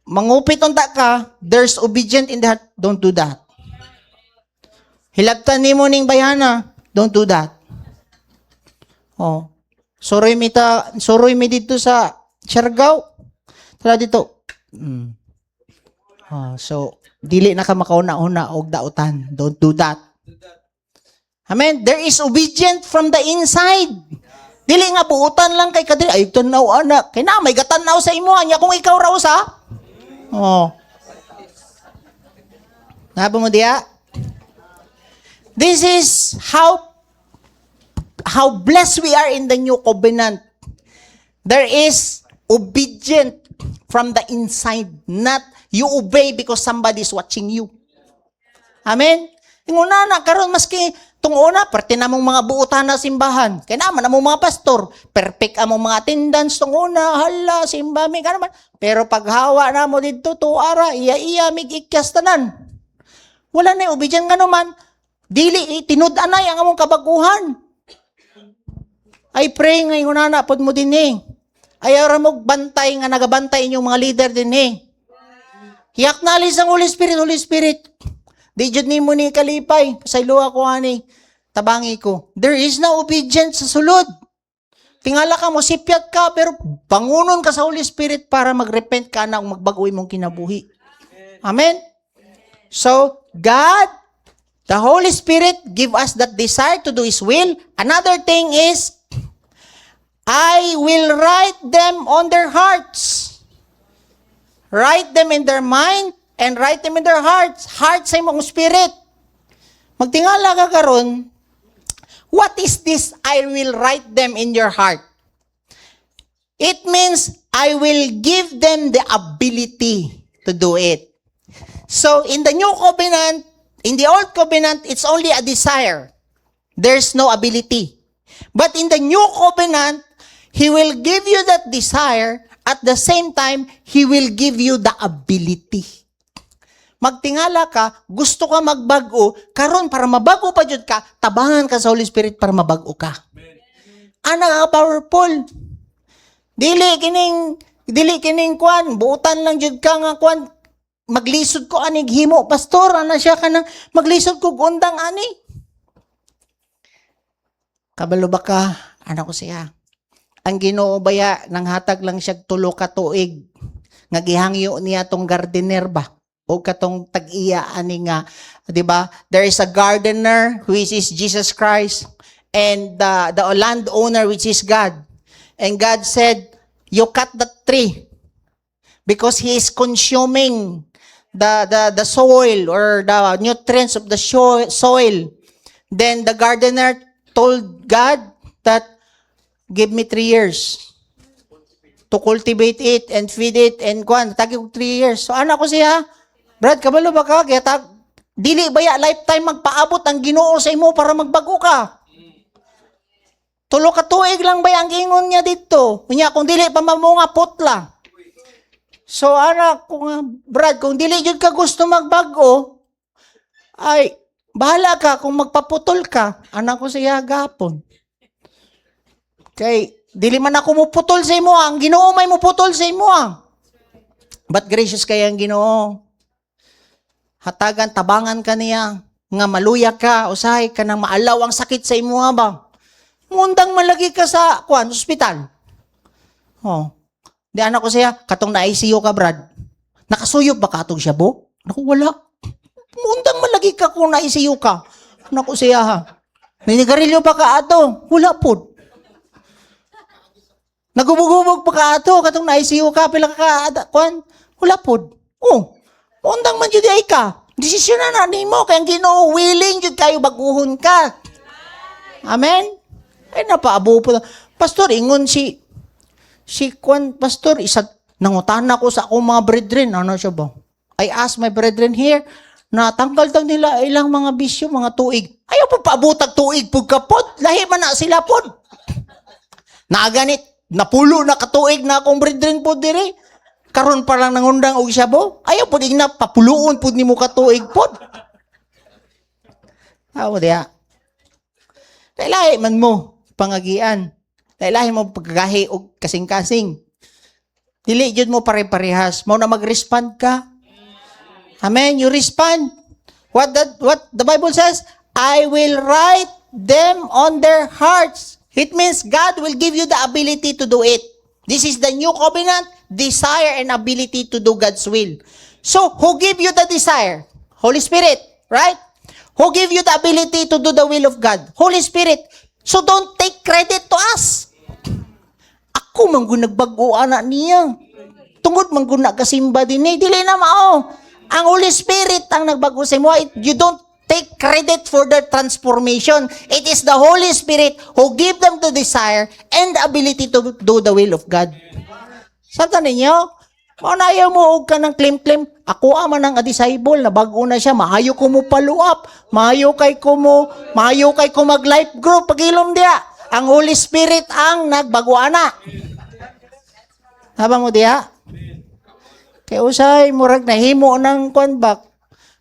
Mangupit unta ka, there's obedience in the heart. Don't do that. Hilabtan nimo ning bayana. Don't do that. Oh. Suroy mi dito sa Siargao. Tara dito. So, dili na ka makauna-una og dautan. Don't do that. Amen. There is obedience from the inside. Dili nga buutan lang kay kadiri. Ay, tanaw anak. Kay na, may gatanaw sa imo. Anya kung ikaw raw sa. Oh. Naba mo diya? This is how blessed we are in the new covenant. There is obedient from the inside. Not you obey because somebody is watching you. Amen? Inguna na, karon maski tunguna, parte namong mga buutan na simbahan. Kaya naman namong mga pastor, perfect among mga attendance tunguna, hala, simbami ka naman. Pero paghawa na mo dito, tuara, iya, mig-ikyas tanan. Wala na yung obedient nga naman. Dili, tinud-anay ang among kabaguhan. I pray ngayon na pod mo din eh. Ayaw ra mo bantay nga nagabantay inyong mga leader din eh. I-acknowledge ang Holy Spirit. Di jud nimo ni kalipay, pasaylo ako ani, tabangi ko. There is no obedience sa sulod. Tingala ka mo, sipyat ka, pero bangunon ka sa Holy Spirit para mag-repent ka na kung magbagoy mong kinabuhi. Amen? So, God, the Holy Spirit, give us that desire to do His will. Another thing is, I will write them on their hearts. Write them in their mind, and write them in their hearts. Heart sa imong spirit. Magtingala ka karon, what is this I will write them in your heart? It means I will give them the ability to do it. So in the new covenant, in the old covenant, it's only a desire. There's no ability. But in the new covenant, He will give you that desire. At the same time, He will give you the ability. Magtingala ka, gusto ka magbago, karon para mabago pa jud ka, tabangan ka sa Holy Spirit para mabago ka. Ana ka powerful. Dili kining kwan, buutan lang jud ka nga kwan. Maglisod ko anig himo, pastor, ana siya kanang maglisod ko undang ani. Kabalo ba ka, ana ko siya. Ang Ginoo baya nang hatag lang siya tulo ka tuig. Nga gihangyo niya tong gardener ba? O katong tag-iya ani nga, 'di ba? There is a gardener which is Jesus Christ and the landowner which is God. And God said, "You cut the tree because he is consuming the soil or the nutrients of the soil." Then the gardener told God that, give me 3 years to cultivate it and feed it and kuan. Tagi ko 3 years. So anak ko siya, Brad, kabalo ba ka? Kaya dili ba ya lifetime magpaabot ang Ginoo sa imo para magbago ka? Tulo ka tuig lang ba ang ingon niya dito? Kunya, kung dili pa mamunga putla. So anak ko nga, Brad, kung dili jud ka gusto magbago, ay, bahala ka kung magpaputol ka. Anak ko siya gapon. Kay, dili man ako muputol sa imo, ang Ginoo may muputol sa imo. But gracious kaya ang Ginoo. Hatagan, tabangan ka niya, nga maluya ka, usahay ka nang maalaw ang sakit sa imo ba? Mundang malagi ka sa, ospital. Oh. Di anak ko siya, katong na-ICU ka, Brad. Nakasuyop ba katong siya, bo? Naku, wala. Mundang malagi ka kung na-ICU ka. Anak ko siya, ha. Ninigarilyo ba ka ato? Wala po. Nagubog-ubog pa ka ato, katong na-ICU ka, pila ka, wala po. Oh, mundang man jud ay ka. Desisyon na nimo, kaya ang Ginoo willing jud kayo baguhon ka. Amen? Ay, napaabo po. Pastor, ingon pastor, nangutana ko sa akong mga brethren. Ano siya ba? I asked my brethren here, na tanggal daw nila ilang mga bisyo, mga tuig. Ayaw po paabutag tuig, pagkapot. Lahi man na sila po. Naganit, napulo na katuig na akong brethren po dire. Karon pa lang nangundang og siya bo. Ayaw po na papuluon po ni mo katuig po. Awa diya. Lahi man mo. Pangagian. Lahi mo pagkagahi o kasing-kasing. Dili jud mo pare-parehas. Mao na mag-respond ka. Amen. You respond. What the Bible says, I will write them on their hearts. It means God will give you the ability to do it. This is the new covenant, desire and ability to do God's will. So, who give you the desire? Holy Spirit, right? Who give you the ability to do the will of God? Holy Spirit. So don't take credit to us. Ako man kung nagbago anak niya. Tungod man kung nakasimba din eh. Dili na mao. Ang Holy Spirit ang nagbago sa mo. You don't take credit for their transformation. It is the Holy Spirit who give them the desire and the ability to do the will of God. Santa ninyo? Maunayaw mo og ka ng claim-claim. Ako ama ng disciple na bago na siya. Mahayo ko mo follow up. Mahayo kay ko mag-life group. Pagilom dia. Ang Holy Spirit ang nagbago ana. Habang mo dia? Kay usay, murag nahimo ng kwanbak.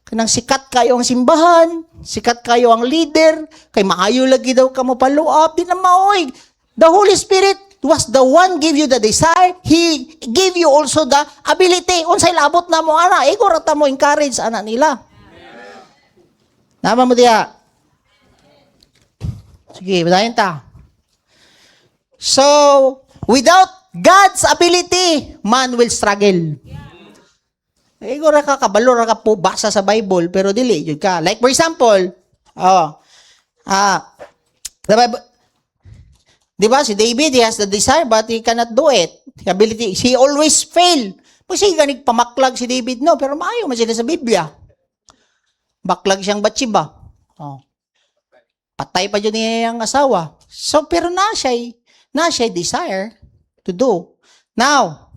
Kanang sikat kayo ang simbahan. Sikat kayo ang leader. Kay maayo lagi daw ka mo follow up. Di na maoy. The Holy Spirit was the one give you the desire. He give you also the ability. Unsay labot na mo ana, ego rata mo encourage ana nila. Nama mo diya. Sige, badayon ta. So, without God's ability, man will struggle. Ego ra ka kabalo ra ka po basa sa Bible pero dili jud ka. Like for example, the Bible, di ba, si David, he has the desire, but he cannot do it. The ability, he always fail. Pag siya ganig pamaklag si David, no, pero maayo man sila sa Biblia. Baklag siyang Bathsheba. Oh. Patay pa dyan niya ang asawa. So, pero na siya desire to do. Now,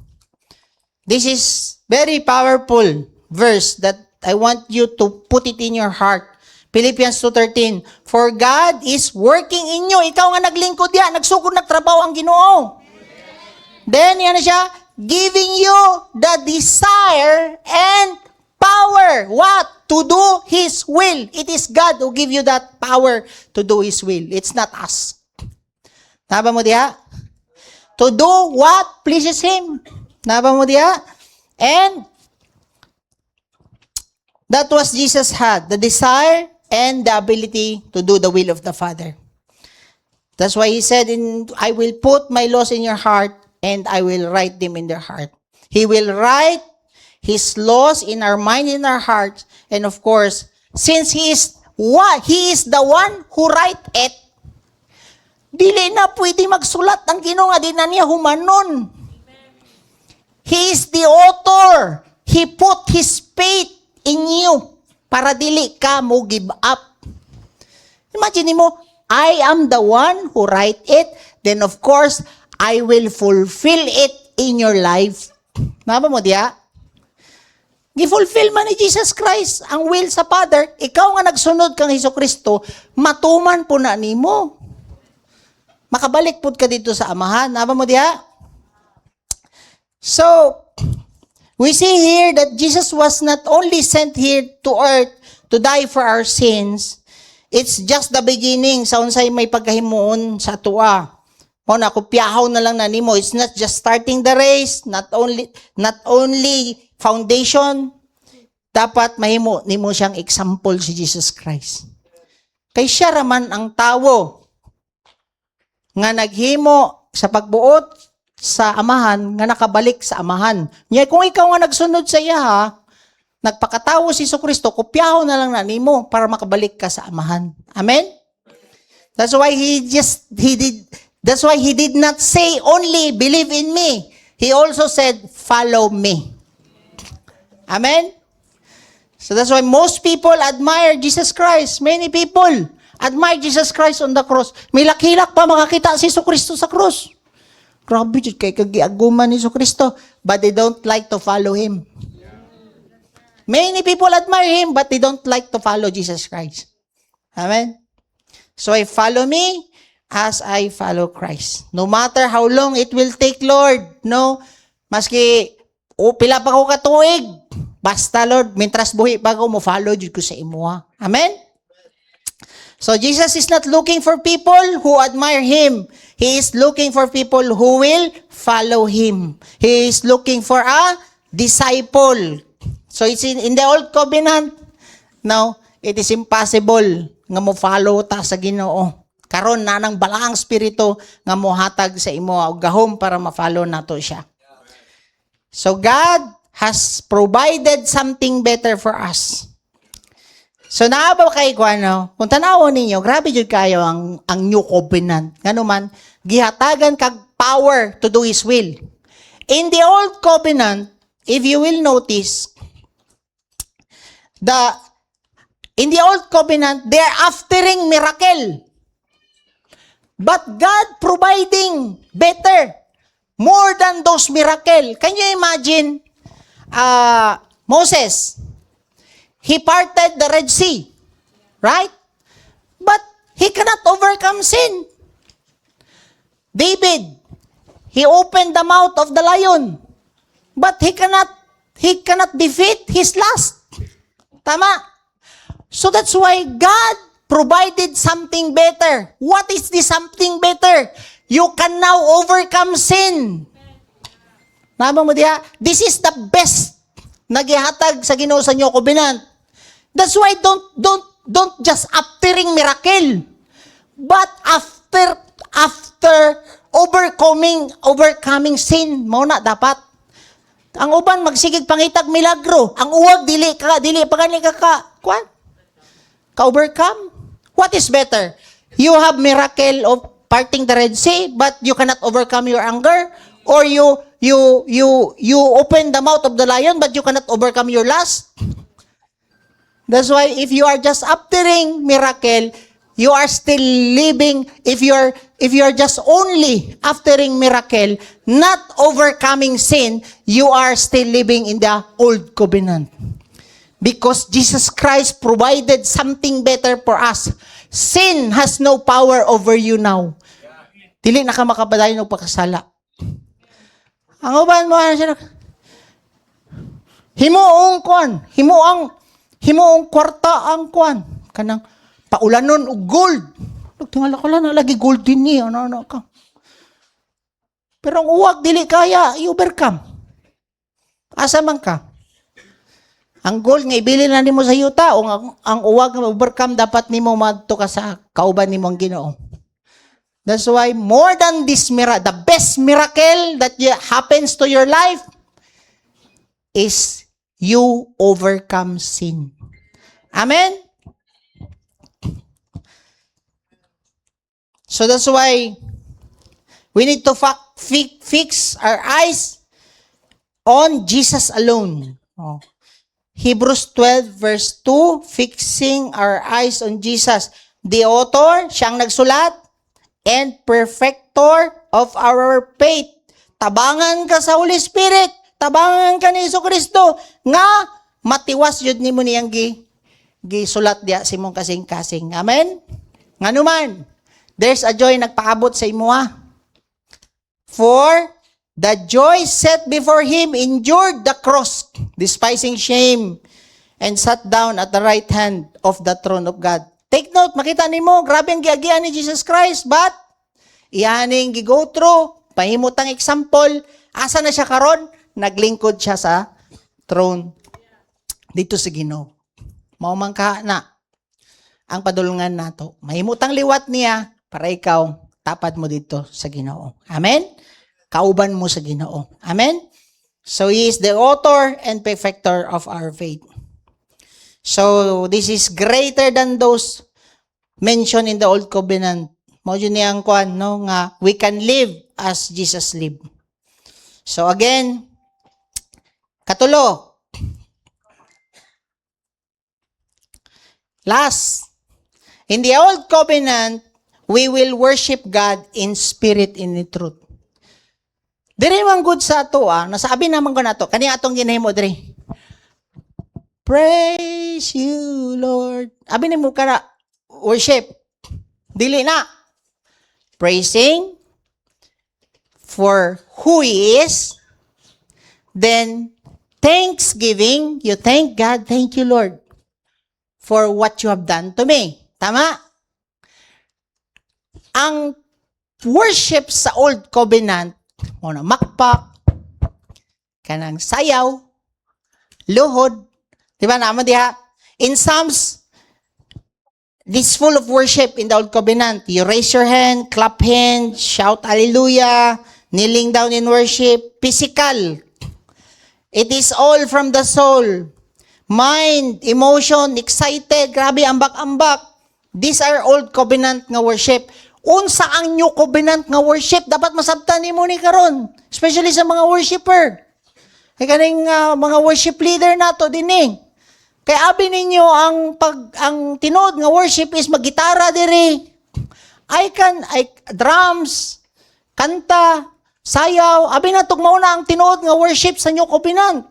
this is very powerful verse that I want you to put it in your heart. Philippians 2:13, for God is working in you. Ikaw nga naglingkod yan, nagsugod nagtrabaho ang Ginoo. Then, yan na siya, giving you the desire and power. What? To do His will. It is God who give you that power to do His will. It's not us. Naba mo diya? To do what pleases Him. Naba mo diya? And that was Jesus had, the desire and the ability to do the will of the Father. That's why He said, I will put my laws in your heart and I will write them in their heart. He will write His laws in our mind, in our hearts. And of course, since He is the one who write it, dili na pwede magsulat ang Ginoo nga di na niya humanon. He is the author. He put His faith in you. Para dili ka mo give up. Imagine mo, I am the one who write it. then of course, I will fulfill it in your life. Naba mo diya? Gifulfill man ni Jesus Christ ang will sa Father, ikaw nga nagsunod kang Hesukristo, matuman po na nimo. Makabalik pud ka dito sa Amahan. Naba mo diya? So, we see here that Jesus was not only sent here to earth to die for our sins, it's just the beginning sa unsay may pagkahimuon sa atua. O na kopyahaw na lang na nimo. It's not just starting the race, not only foundation, dapat mahimo nimo siyang example si Jesus Christ. Kay siya raman ang tawo nga naghimo sa pagbuot sa Amahan, nga nakabalik sa Amahan. Nya kung ikaw nga nagsunod sa iya, nagpakatawo si Jesucristo, kopyaho na lang na nimo para makabalik ka sa Amahan. Amen? That's why he did not say only believe in me. He also said follow me. Amen? So that's why most people admire Jesus Christ. Many people admire Jesus Christ on the cross. May lakilak pa makakita si Jesucristo sa cross. Grabe, kay kagiaguman ni Jesucristo, but they don't like to follow Him. Many people admire Him, but they don't like to follow Jesus Christ. Amen? So I follow me as I follow Christ. No matter how long it will take, Lord, no? Maski, pila pa ko katuig, basta, Lord, mintras buhi pa ko, mo follow jud ko sa imuha. Amen? So Jesus is not looking for people who admire Him. He is looking for people who will follow Him. He is looking for a disciple. So it's in the Old Covenant, no, it is impossible nga mo follow ta sa Ginoo. Karon na nang balaang spirito nga mo hatag sa imo og gahom para ma-follow nato siya. So God has provided something better for us. So naaba kay kuano, kung tanawon ninyo, grabe jud kayo ang New Covenant. Ngano man, gihatagan kag power to do His will. In the Old Covenant, if you will notice, in the Old Covenant, they're aftering miracle. But God providing better, more than those miracle. Can you imagine, Moses, he parted the Red Sea, right? But he cannot overcome sin. David, he opened the mouth of the lion, but he cannot defeat his lust. Tama? So that's why God provided something better. What is this something better? You can now overcome sin. Nama mo diya? This is the best nagihatag sa Ginoo sa New Covenant. That's why don't just aftering miracle, but after overcoming sin, mao na dapat. Ang uban magsigig pangitag milagro, ang uwag dili pagani ka overcome. What is better? You have miracle of parting the Red Sea, but you cannot overcome your anger, or you open the mouth of the lion, but you cannot overcome your lust. That's why if you are just aftering miracle, you are still living. If you are just only aftering miracle, not overcoming sin, you are still living in the Old Covenant. Because Jesus Christ provided something better for us. Sin has no power over you now. Dili na ka makapadayon og pakasala. Ang uban mo siya, himuong kwarta ang kwan, kanang paulanon og gold. Tingala ko lang lagi gold din ni ano ka. Pero ang uwag dili kaya i-overcome. Asa man ka? Ang gold nga ibili na nimo sa yuta o ang uwag nga overcome dapat nimo madto ka sa kauban nimo ang Ginoo. That's why more than this miracle, the best miracle that happens to your life is you overcome sin. Amen? So that's why we need to fix our eyes on Jesus alone. Oh. Hebrews 12 verse 2, fixing our eyes on Jesus. The author, siyang nagsulat, and perfecter of our faith. Tabangan ka sa Holy Spirit, tabangan ka ni Jesucristo, nga matiwas yun ni mo niyang gisulat diya si mong kasing-kasing. Amen? Nga naman, there's a joy nagpaabot sa imo ha. For the joy set before him endured the cross, despising shame, and sat down at the right hand of the throne of God. Take note, makita nimo, grabe ang giagian ni Jesus Christ, but iyaning gi-go through, pahimutang example, asa na siya karon? Naglingkod siya sa throne dito sa Ginoo. Mao man ka na ang padulungan nato. Mahimutang liwat niya para ikaw tapad mo dito sa Ginoo. Amen? Kauban mo sa Ginoo. Amen? So he is the author and perfecter of our faith. So this is greater than those mentioned in the Old Covenant. Mao yun niyang kuan no nga we can live as Jesus lived. So again, katulo. Last, in the Old Covenant, we will worship God in spirit and in truth. Diri man good sa ato nasabi naman ko nato kani atong ginahimo diri. Praise you, Lord. Abi nimo kana worship. Dili na. Praising for who He is. Then, thanksgiving. You thank God. Thank you, Lord, for what you have done to me. Tama? Ang worship sa Old Covenant, muna makpak, kanang sayaw, luhod, diba naman diha? In Psalms, this full of worship in the Old Covenant. You raise your hand, clap hands, shout hallelujah, kneeling down in worship, physical. It is all from the soul. Mind, emotion, excited, grabe, ambak-ambak. These are Old Covenant nga worship. Unsa ang New Covenant nga worship? Dapat masabtan ni mo ni karon, especially sa mga worshiper. Kaya kaning mga worship leader nato dineng. Kaya abi ninyo ang tinuod nga worship is maggitara diri. Drums, kanta, sayaw, abi na tugmaw na ang tinuod nga worship sa New Covenant.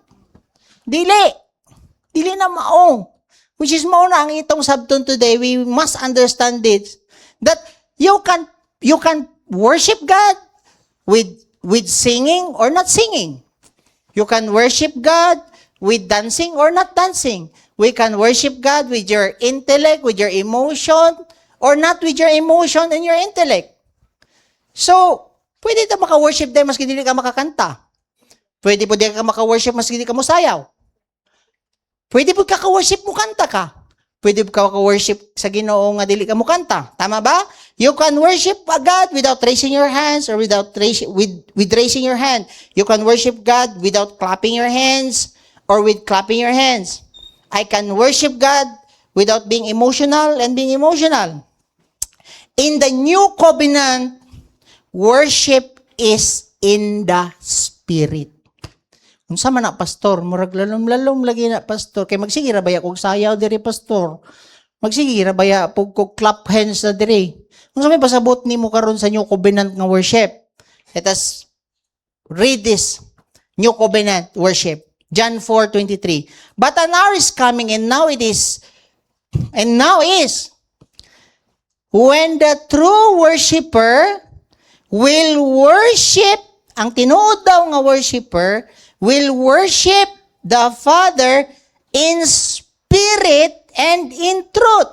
Dili na mao. Which is mao na ang itong sabton today. We must understand this. That you can worship God with singing or not singing. You can worship God with dancing or not dancing. We can worship God with your intellect, with your emotion, or not with your emotion and your intellect. So, pwede ka maka-worship din maski hindi ka makakanta. Pwede po din ka maka-worship maski hindi ka musayaw. Pwede po ka-worship mo kanta ka. Pwede po ka-worship sa Ginoo nga dili ka mo kanta. Tama ba? You can worship God without raising your hands or with raising your hand. You can worship God without clapping your hands or with clapping your hands. I can worship God without being emotional and being emotional. In the New Covenant, worship is in the Spirit. Unsa man na pastor, murag lalom-lalom lagi na pastor. Kay magsigira baya kog sayaw diri pastor. Magsigira baya pug kog clap hands na diri. Unsa may pasabot nimo karon sa New Covenant nga worship? Let us read this New Covenant worship. John 4:23. But an hour is coming and now is when the true worshiper will worship, ang tinuod daw nga worshiper will worship the Father in spirit and in truth.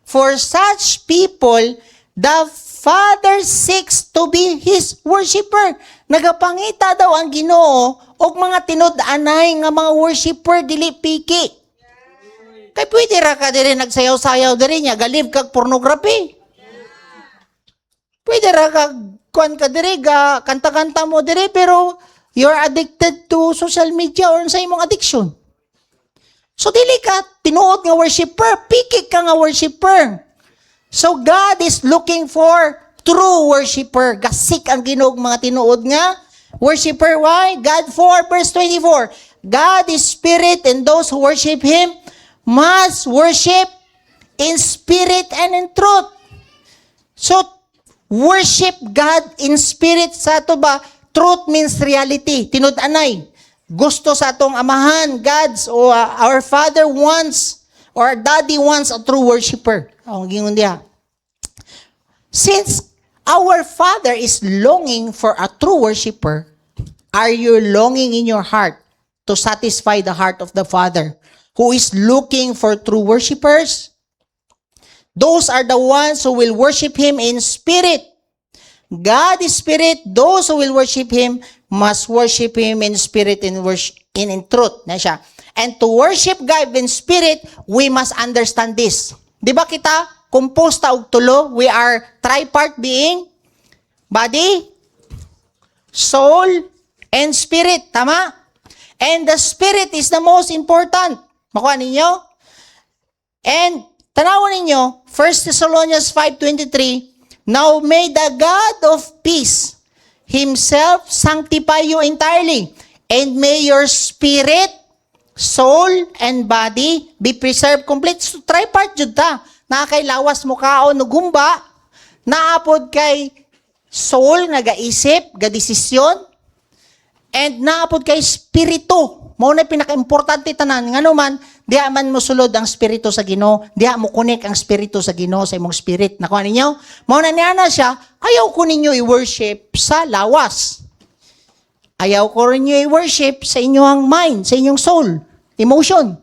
For such people, the Father seeks to be His worshiper. Nagapangita daw ang Ginoo og mga tinud-anay nga mga worshiper dili piki. Kay pwede ra ka diri nagsayaw-sayaw diri nya galib kag pornography. Pwede ra ka kuan ka diri ga kanta-kanta mo diri pero you're addicted to social media or sa imong addiction. So dili ka tinuod nga worshiper, piki ka nga worshiper. So God is looking for true worshiper. Gasik ang Ginoo mga tinuod nga worshiper. Why? God 4 verse 24. God is spirit and those who worship Him must worship in spirit and in truth. So Worship God in spirit sa ato ba? Truth means reality. Tinud-anay. Gusto sa atong amahan, God's o our Father wants or Daddy wants a true worshiper. Ang gingon diha. Since our Father is longing for a true worshiper, are you longing in your heart to satisfy the heart of the Father who is looking for true worshipers? Those are the ones who will worship Him in spirit. God is spirit. Those who will worship Him must worship Him in spirit and in truth. Na siya. And to worship God in spirit, we must understand this. Di ba kita, composta og tulo, we are tripart being, body, soul, and spirit. Tama? And the spirit is the most important. Makuha ninyo? And tanawin ninyo, 1 Thessalonians 5:23, now may the God of peace Himself sanctify you entirely, and may your spirit, soul, and body be preserved complete. So, tripart jud ta. Nakakailawas mo kaon no gumba, naapod kay soul nga gaisip, ga desisyon, and naapod kay spirito. Mao na pinaka-importante tanan nganuman diha man mo sulod ang spirito sa Ginoo, diha mo connect ang spirito sa Ginoo sa imong spirit. Nakuha ninyo? Mao na niya na siya, ayaw ko ninyo i-worship sa lawas. Ayaw ko ninyo i-worship sa inyong mind, sa inyong soul, emotion.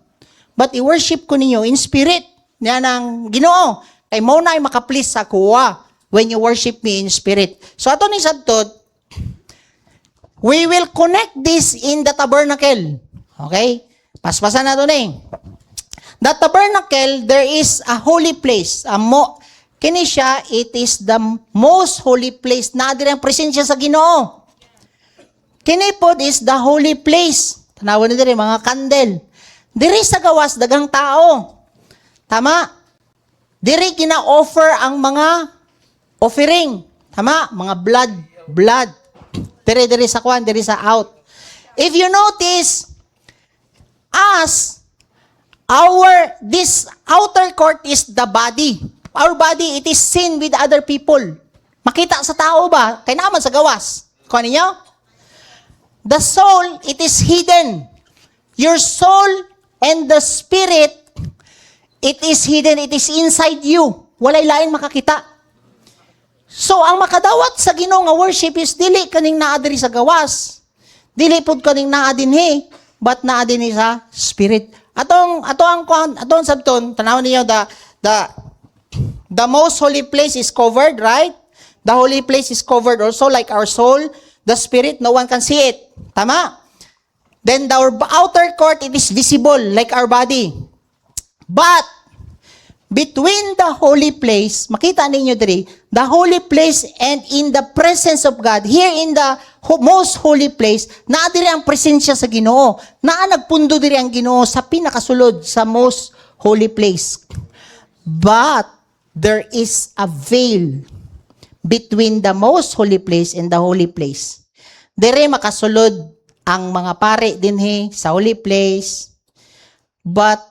But i-worship ko ninyo in spirit. Niya ng Ginoo. Kay mao na ay makaplease sa kuwa when you worship me in spirit. So ato ni sabtot, we will connect this in the tabernacle. Okay? Paspasan na ito na eh. The tabernacle, there is a holy place. Kini siya, it is the most holy place na din ang presensya sa Ginoo. Kini pod is the holy place. Tanawan na din mga kandel. Diri sa gawas, dagang tao. Tama? Diri kina-offer ang mga offering. Tama? Mga blood. Diri sa kwan, diri sa out. If you notice, this outer court is the body. Our body, it is seen with other people. Makita sa tao ba? Kaya naman sa gawas. Kuha ninyo? The soul, it is hidden. Your soul and the spirit, it is hidden. It is inside you. Walay lain makakita. So, ang makadawat sa Ginoo nga worship is dili kaning naa diri sa gawas. Dili pud kaning naa dinhi, but naa dinhi sa spirit. Atong sabton, tanaw niyo the most holy place is covered, right? The holy place is covered also like our soul, the spirit, no one can see it. Tama? Then our outer court, it is visible like our body. But between the holy place, makita ninyo diri, the holy place and in the presence of God, here in the most holy place, naa diri ang presensya sa Ginoo. Naa nagpundo diri ang Ginoo sa pinakasulod sa most holy place. But there is a veil between the most holy place and the holy place. Diri makasulod ang mga pare dinhi sa holy place. But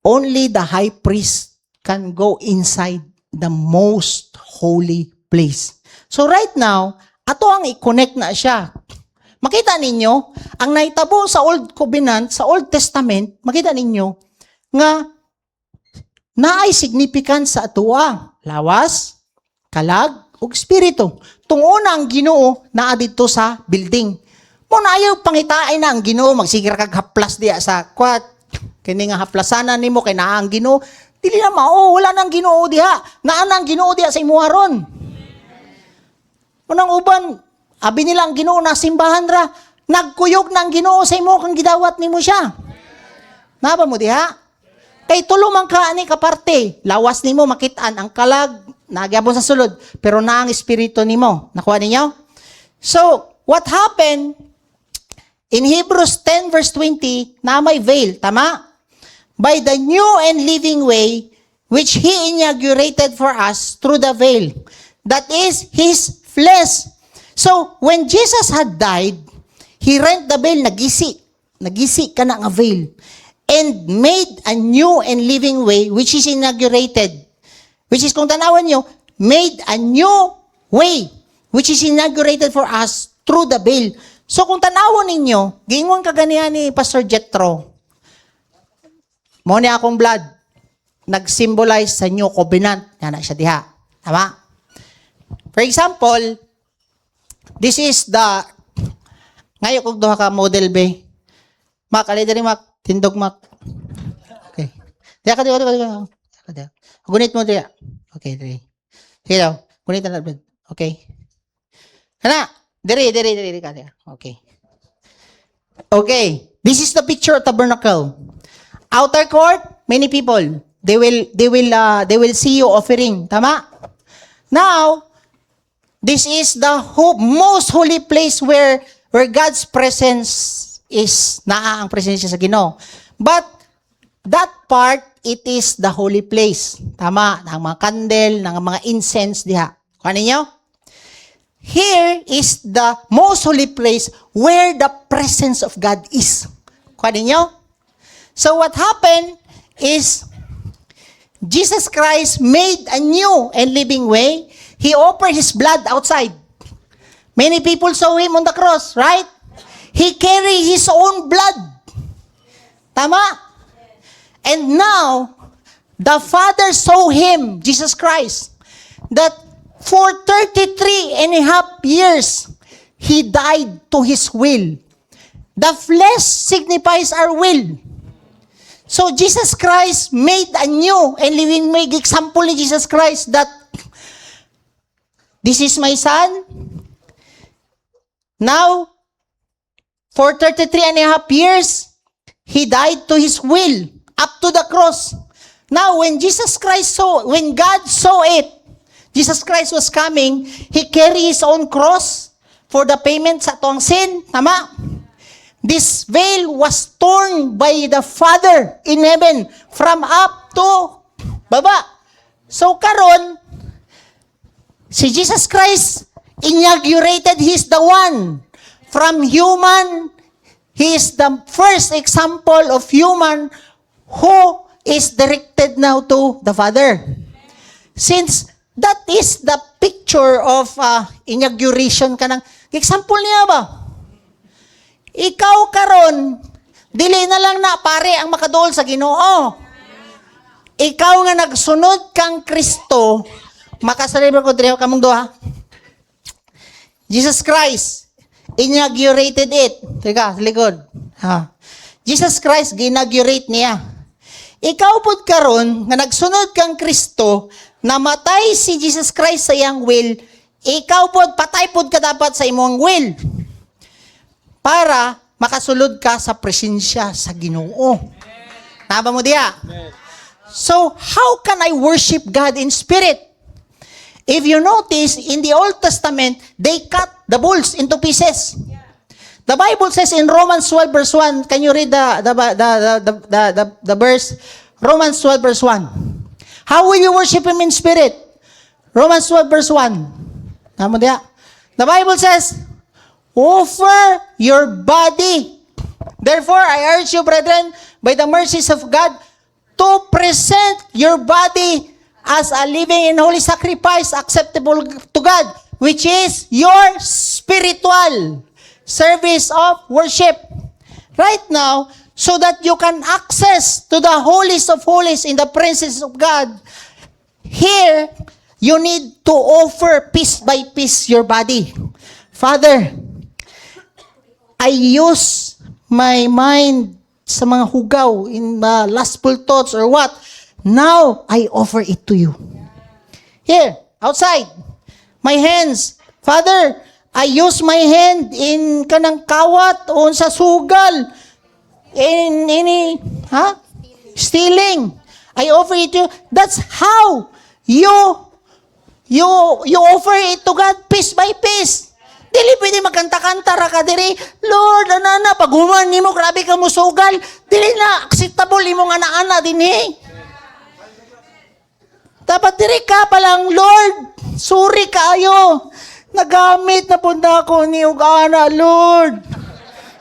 only the high priest can go inside the most holy place. So right now, ato ang i-connect na siya. Makita ninyo, ang naitabo sa Old Covenant, sa Old Testament, makita ninyo, nga naay significance sa atua. Lawas, kalag, ug espiritu. Tunguna ang Ginoo naa dito sa building. Mo na ayaw pangitain na ang Ginoo, magsigir kag haplas diya sa kwat. Kini nga haplasanan nimo kay naa ang Ginoo, dili na mao, wala nang Ginoo diha. Naa nang Ginoo diha sa imuha ron. Unang uban, abi nila ang Ginoo na simbahan ra, nagkuyog nang Ginoo sa imo kang gidawat nimo siya. Naba mo diha? Kay tulo man ka ani kaparte, lawas nimo makit-an ang kalag, nagyapon sa sulod, pero na ang espiritu nimo. Nakuha ninyo? So, what happened in Hebrews 10 verse 20, na may veil, tama? By the new and living way, which He inaugurated for us through the veil. That is His flesh. So, when Jesus had died, He rent the veil, nagisi. Nagisi ka na nga veil. And made a new and living way, which is inaugurated. Which is, kung tanawan nyo, made a new way, which is inaugurated for us through the veil. So kung tanawon ninyo, gingon kaganihan ni Pastor Jethro, mo ni akong blood, nag-symbolize sa new covenant, na siya diha. Tama? For example, this is the, ngayon kung duha ka model be, Mac, alay dali Mac, tindog Mac. Okay. Diya ka. Gunit mo diya. Okay, dali. Sige daw, gunit na blood. Okay. Kana, diri ka diya. Okay. Okay, this is the picture of tabernacle. Outer court, many people, they will see you offering. Tama? Now, this is the most holy place where God's presence is naa ang presensya sa Ginoo. But that part, it is the holy place. Tama? Ang mga candle, ng mga incense diha. Kuha ninyo? Here is the most holy place where the presence of God is. Kuha ninyo? So what happened is Jesus Christ made a new and living way. He offered His blood outside. Many people saw Him on the cross, right? He carried His own blood. Tama? And now, the Father saw Him, Jesus Christ, that for 33 and a half years, He died to His will. The flesh signifies our will. So Jesus Christ made a new and living way. Example ni Jesus Christ that this is my son. Now, for 33 and a half years, He died to His will, up to the cross. Now, when God saw it, Jesus Christ was coming, He carried His own cross for the payment sa tuang sin. Tama? This veil was torn by the Father in heaven from up to baba. So karon, si Jesus Christ inaugurated, He's the one. From human, He is the first example of human who is directed now to the Father. Since that is the picture of inauguration ka ng, example niya ba? Ikaw karon, dili na lang na pare ang makaduol sa Ginoo. Ikaw nga nagsunod kang Kristo, makasalibra ko diri kamong duha. Jesus Christ inaugurated it. Teka, sa likod. Jesus Christ ginaugurate niya. Ikaw pud karon nga nagsunod kang Kristo, namatay si Jesus Christ sa iyang will, ikaw pud patay pud ka dapat sa imong will. Para makasulod ka sa presensya sa Ginoo. Tama mo diya? So, how can I worship God in spirit? If you notice, in the Old Testament, they cut the bulls into pieces. The Bible says in Romans 12 verse 1, can you read the verse? Romans 12 verse 1. How will you worship Him in spirit? Romans 12 verse 1. Tama mo diya? The Bible says, offer your body. Therefore, I urge you, brethren, by the mercies of God, to present your body as a living and holy sacrifice acceptable to God, which is your spiritual service of worship. Right now, so that you can access to the holiest of holies in the presence of God, here, you need to offer piece by piece your body. Father, I use my mind sa mga hugaw in lustful thoughts or what. Now, I offer it to you. Here, outside, my hands. Father, I use my hand in kanang kawat o sa sugal. In any, stealing. I offer it to you. That's how you offer it to God piece by piece. Dili pwede magkanta-kanta ra ka diri. Lord, anana, paghuman nimo grabe ka mo sugal. Dili na acceptable imo nga ana dinhi. Dapat diri ka pa lang, Lord. Sorry kaayo. Nagamit na pud nako ni og ana, Lord.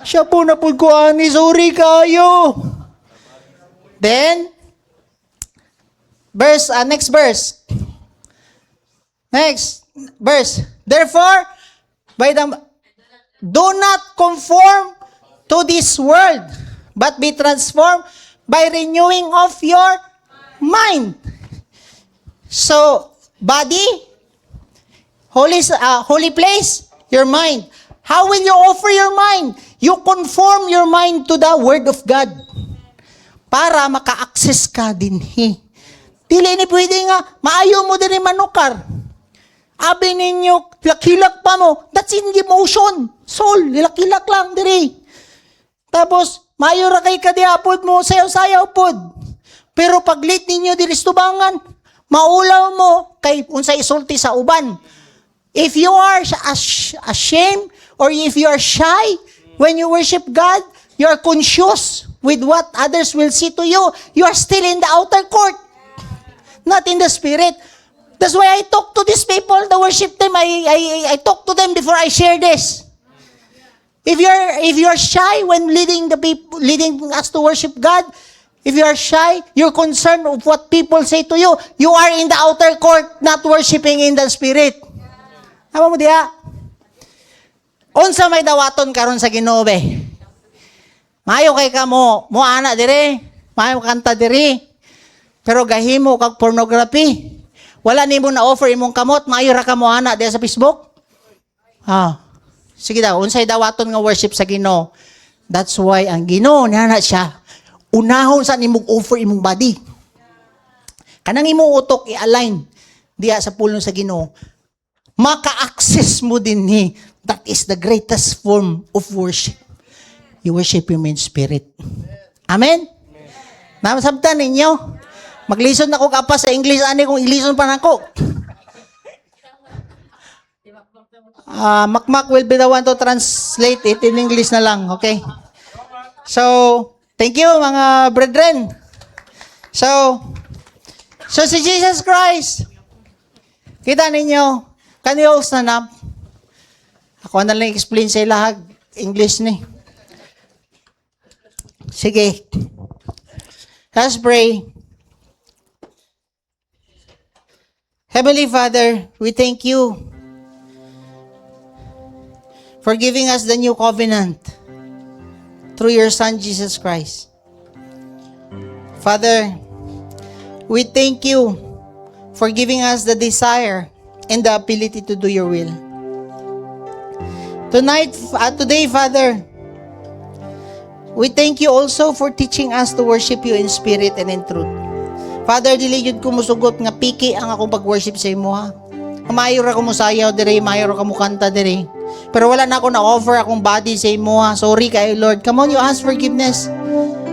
Siya po na pud ko ani, sorry kaayo. Then next verse. Next verse. Therefore, do not conform to this world, but be transformed by renewing of your mind. So, body, holy place, your mind. How will you offer your mind? You conform your mind to the Word of God para maka-access ka din. Dili ni pwede nga, maayo mo din manukar. Abi ninyo, hilak pa mo. That's in emotion. Soul, hilak-hilak lang diri. Tapos, maayo ra kay kadiapod mo, sayaw-sayaw pod. Pero pag late ninyo diri tubangan, maulaw mo kay unsay isulti sa uban. If you are ashamed or if you are shy when you worship God, you are conscious with what others will see to you. You are still in the outer court, not in the spirit. That's why I talk to these people, the worship team. I talk to them before I share this. If you're shy when leading us to worship God, if you are shy, you're concerned of what people say to you. You are in the outer court, not worshiping in the spirit. Tama mo diya? Unsa may dawaton karon sa Ginoo be? Mayo kay ka mo ana dire, mayo kanta dire. Pero gahimo kag pornography. Wala nimo na offer imong kamot, mayo ra ka mo ana diya sa Facebook? Sige daw, unsay dawaton nga worship sa Ginoo? That's why ang Ginoo nana siya. Unahon sa nimong offer imong body. Kanang imong utok i-align diya sa pulong sa Ginoo. Maka-access mo din ni. That is the greatest form of worship. You worship Him in spirit. Amen? Namasabtan ninyo? Maglison na ko kapas sa English, ani kung ilison pa na ko. Makmak will be the one to translate it in English na lang, okay? So, thank you mga brethren. So si Jesus Christ, kita ninyo, can you all stand up? Ako na lang explain sa lahat English ni. Sige. Let's pray. Heavenly Father, we thank you for giving us the new covenant through your Son, Jesus Christ. Father, we thank you for giving us the desire and the ability to do your will. Today, Father, we thank you also for teaching us to worship you in spirit and in truth. Father, dili jud ko musugot nga piki ang akong pag-worship sa imo ha. Mayo ra ko mo sayaw dire, mayo ra ko mo kanta dire. Pero wala na ako na-offer akong body sa imo ha. Sorry kayo, Lord. Come on, you ask forgiveness.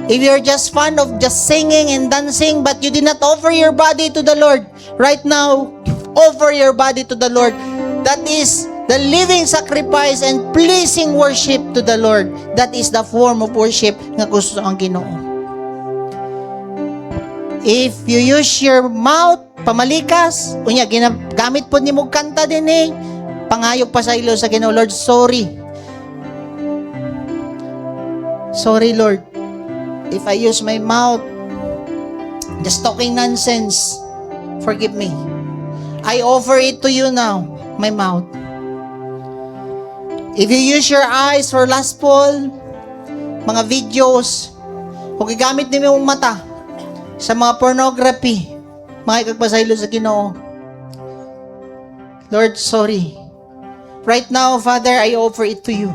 If you're just fond of just singing and dancing but you did not offer your body to the Lord, right now, offer your body to the Lord. That is the living sacrifice and pleasing worship to the Lord. That is the form of worship nga gusto ang Ginoo. If you use your mouth, pamalikas, unya gamit po ni mo kanta din pangayog pa sa ilo sa Ginoo, Lord, sorry. Sorry, Lord. If I use my mouth, just talking nonsense, forgive me. I offer it to you now, my mouth. If you use your eyes for lustful, mga videos, kung gigamit niyo yung mata, sa mga pornography, mga ikagpasaylo sa Ginoo. Lord, sorry. Right now, Father, I offer it to you.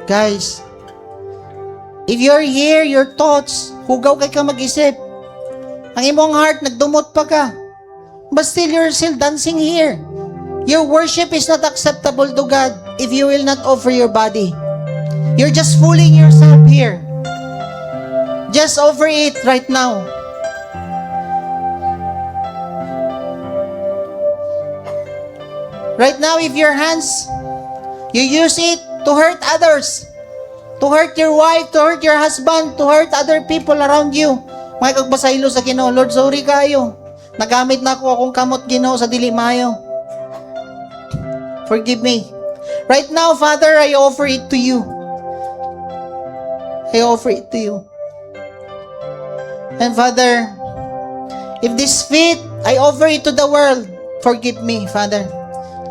Guys, if you're here, your thoughts, hugaw kay ka mag-isip. Ang imong heart, nagdumot pa ka. But still, you're still dancing here. Your worship is not acceptable to God if you will not offer your body. You're just fooling yourself here. Just offer it right now. Right now, if your hands, you use it to hurt others, to hurt your wife, to hurt your husband, to hurt other people around you. May kagbasaylo sa Ginoo, Lord, sorry kayo. Nagamit na ako akong kamot, Ginoo, sa dili mayo. Forgive me. Right now, Father, I offer it to you. I offer it to you. And Father, if this feet I offer it to the world. Forgive me, Father.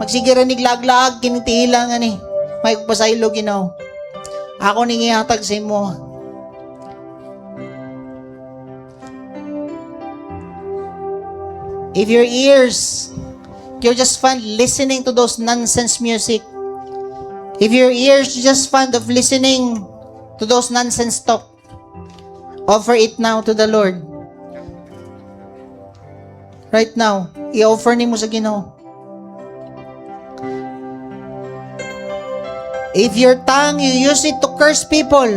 Magsigira ni glaglag, kinitila nga ni. May pasaylo, Ginoo. Ako ni ihatag sa imo. If your ears, you're just fond listening to those nonsense music. If your ears just fond of listening to those nonsense talk, offer it now to the Lord. Right now, i-offer ni mo sa Ginoo. If your tongue, you use it to curse people,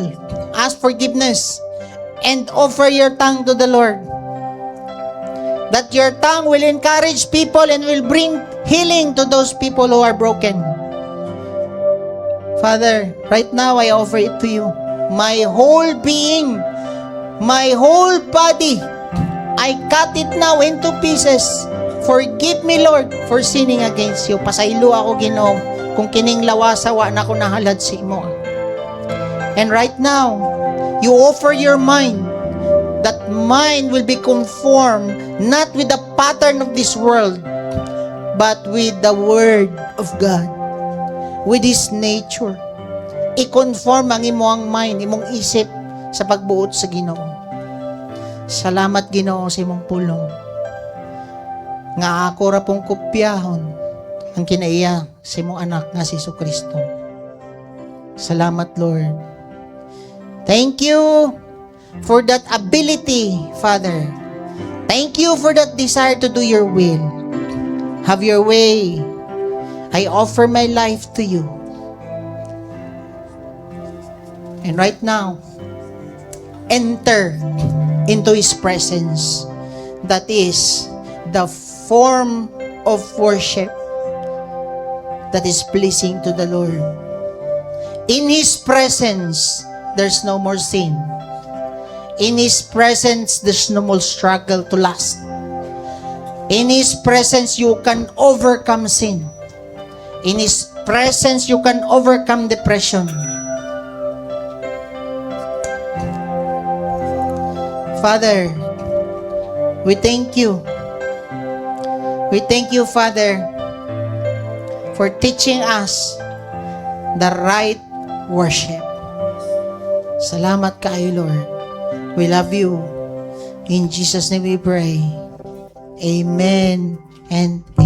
ask forgiveness, and offer your tongue to the Lord. That your tongue will encourage people and will bring healing to those people who are broken. Father, right now I offer it to you. My whole being, my whole body, I cut it now into pieces. Forgive me, Lord, for sinning against you. Pasaylo ako, Ginoo, kung kining lawasawa na ko nahalad sa imo. And right now, you offer your mind. That mind will be conformed not with the pattern of this world, but with the Word of God, with His nature. I-conform ang imong mind, imong isip sa pagbuot sa Ginoo. Salamat, Ginoo, sa imong pulong. Nga ako ra pong kopyahon ang kinaiya sa imong anak nga si Jesucristo. Salamat, Lord. Thank you for that ability, Father. Thank you for that desire to do your will. Have your way. I offer my life to you. And right now, enter into His presence. That is the form of worship that is pleasing to the Lord. In His presence, there's no more sin. In His presence, there's no more struggle to last. In His presence, you can overcome sin. In His presence, you can overcome depression. Father, we thank you. We thank you, Father, for teaching us the right worship. Salamat kayo, Lord. We love you. In Jesus' name we pray. Amen and amen.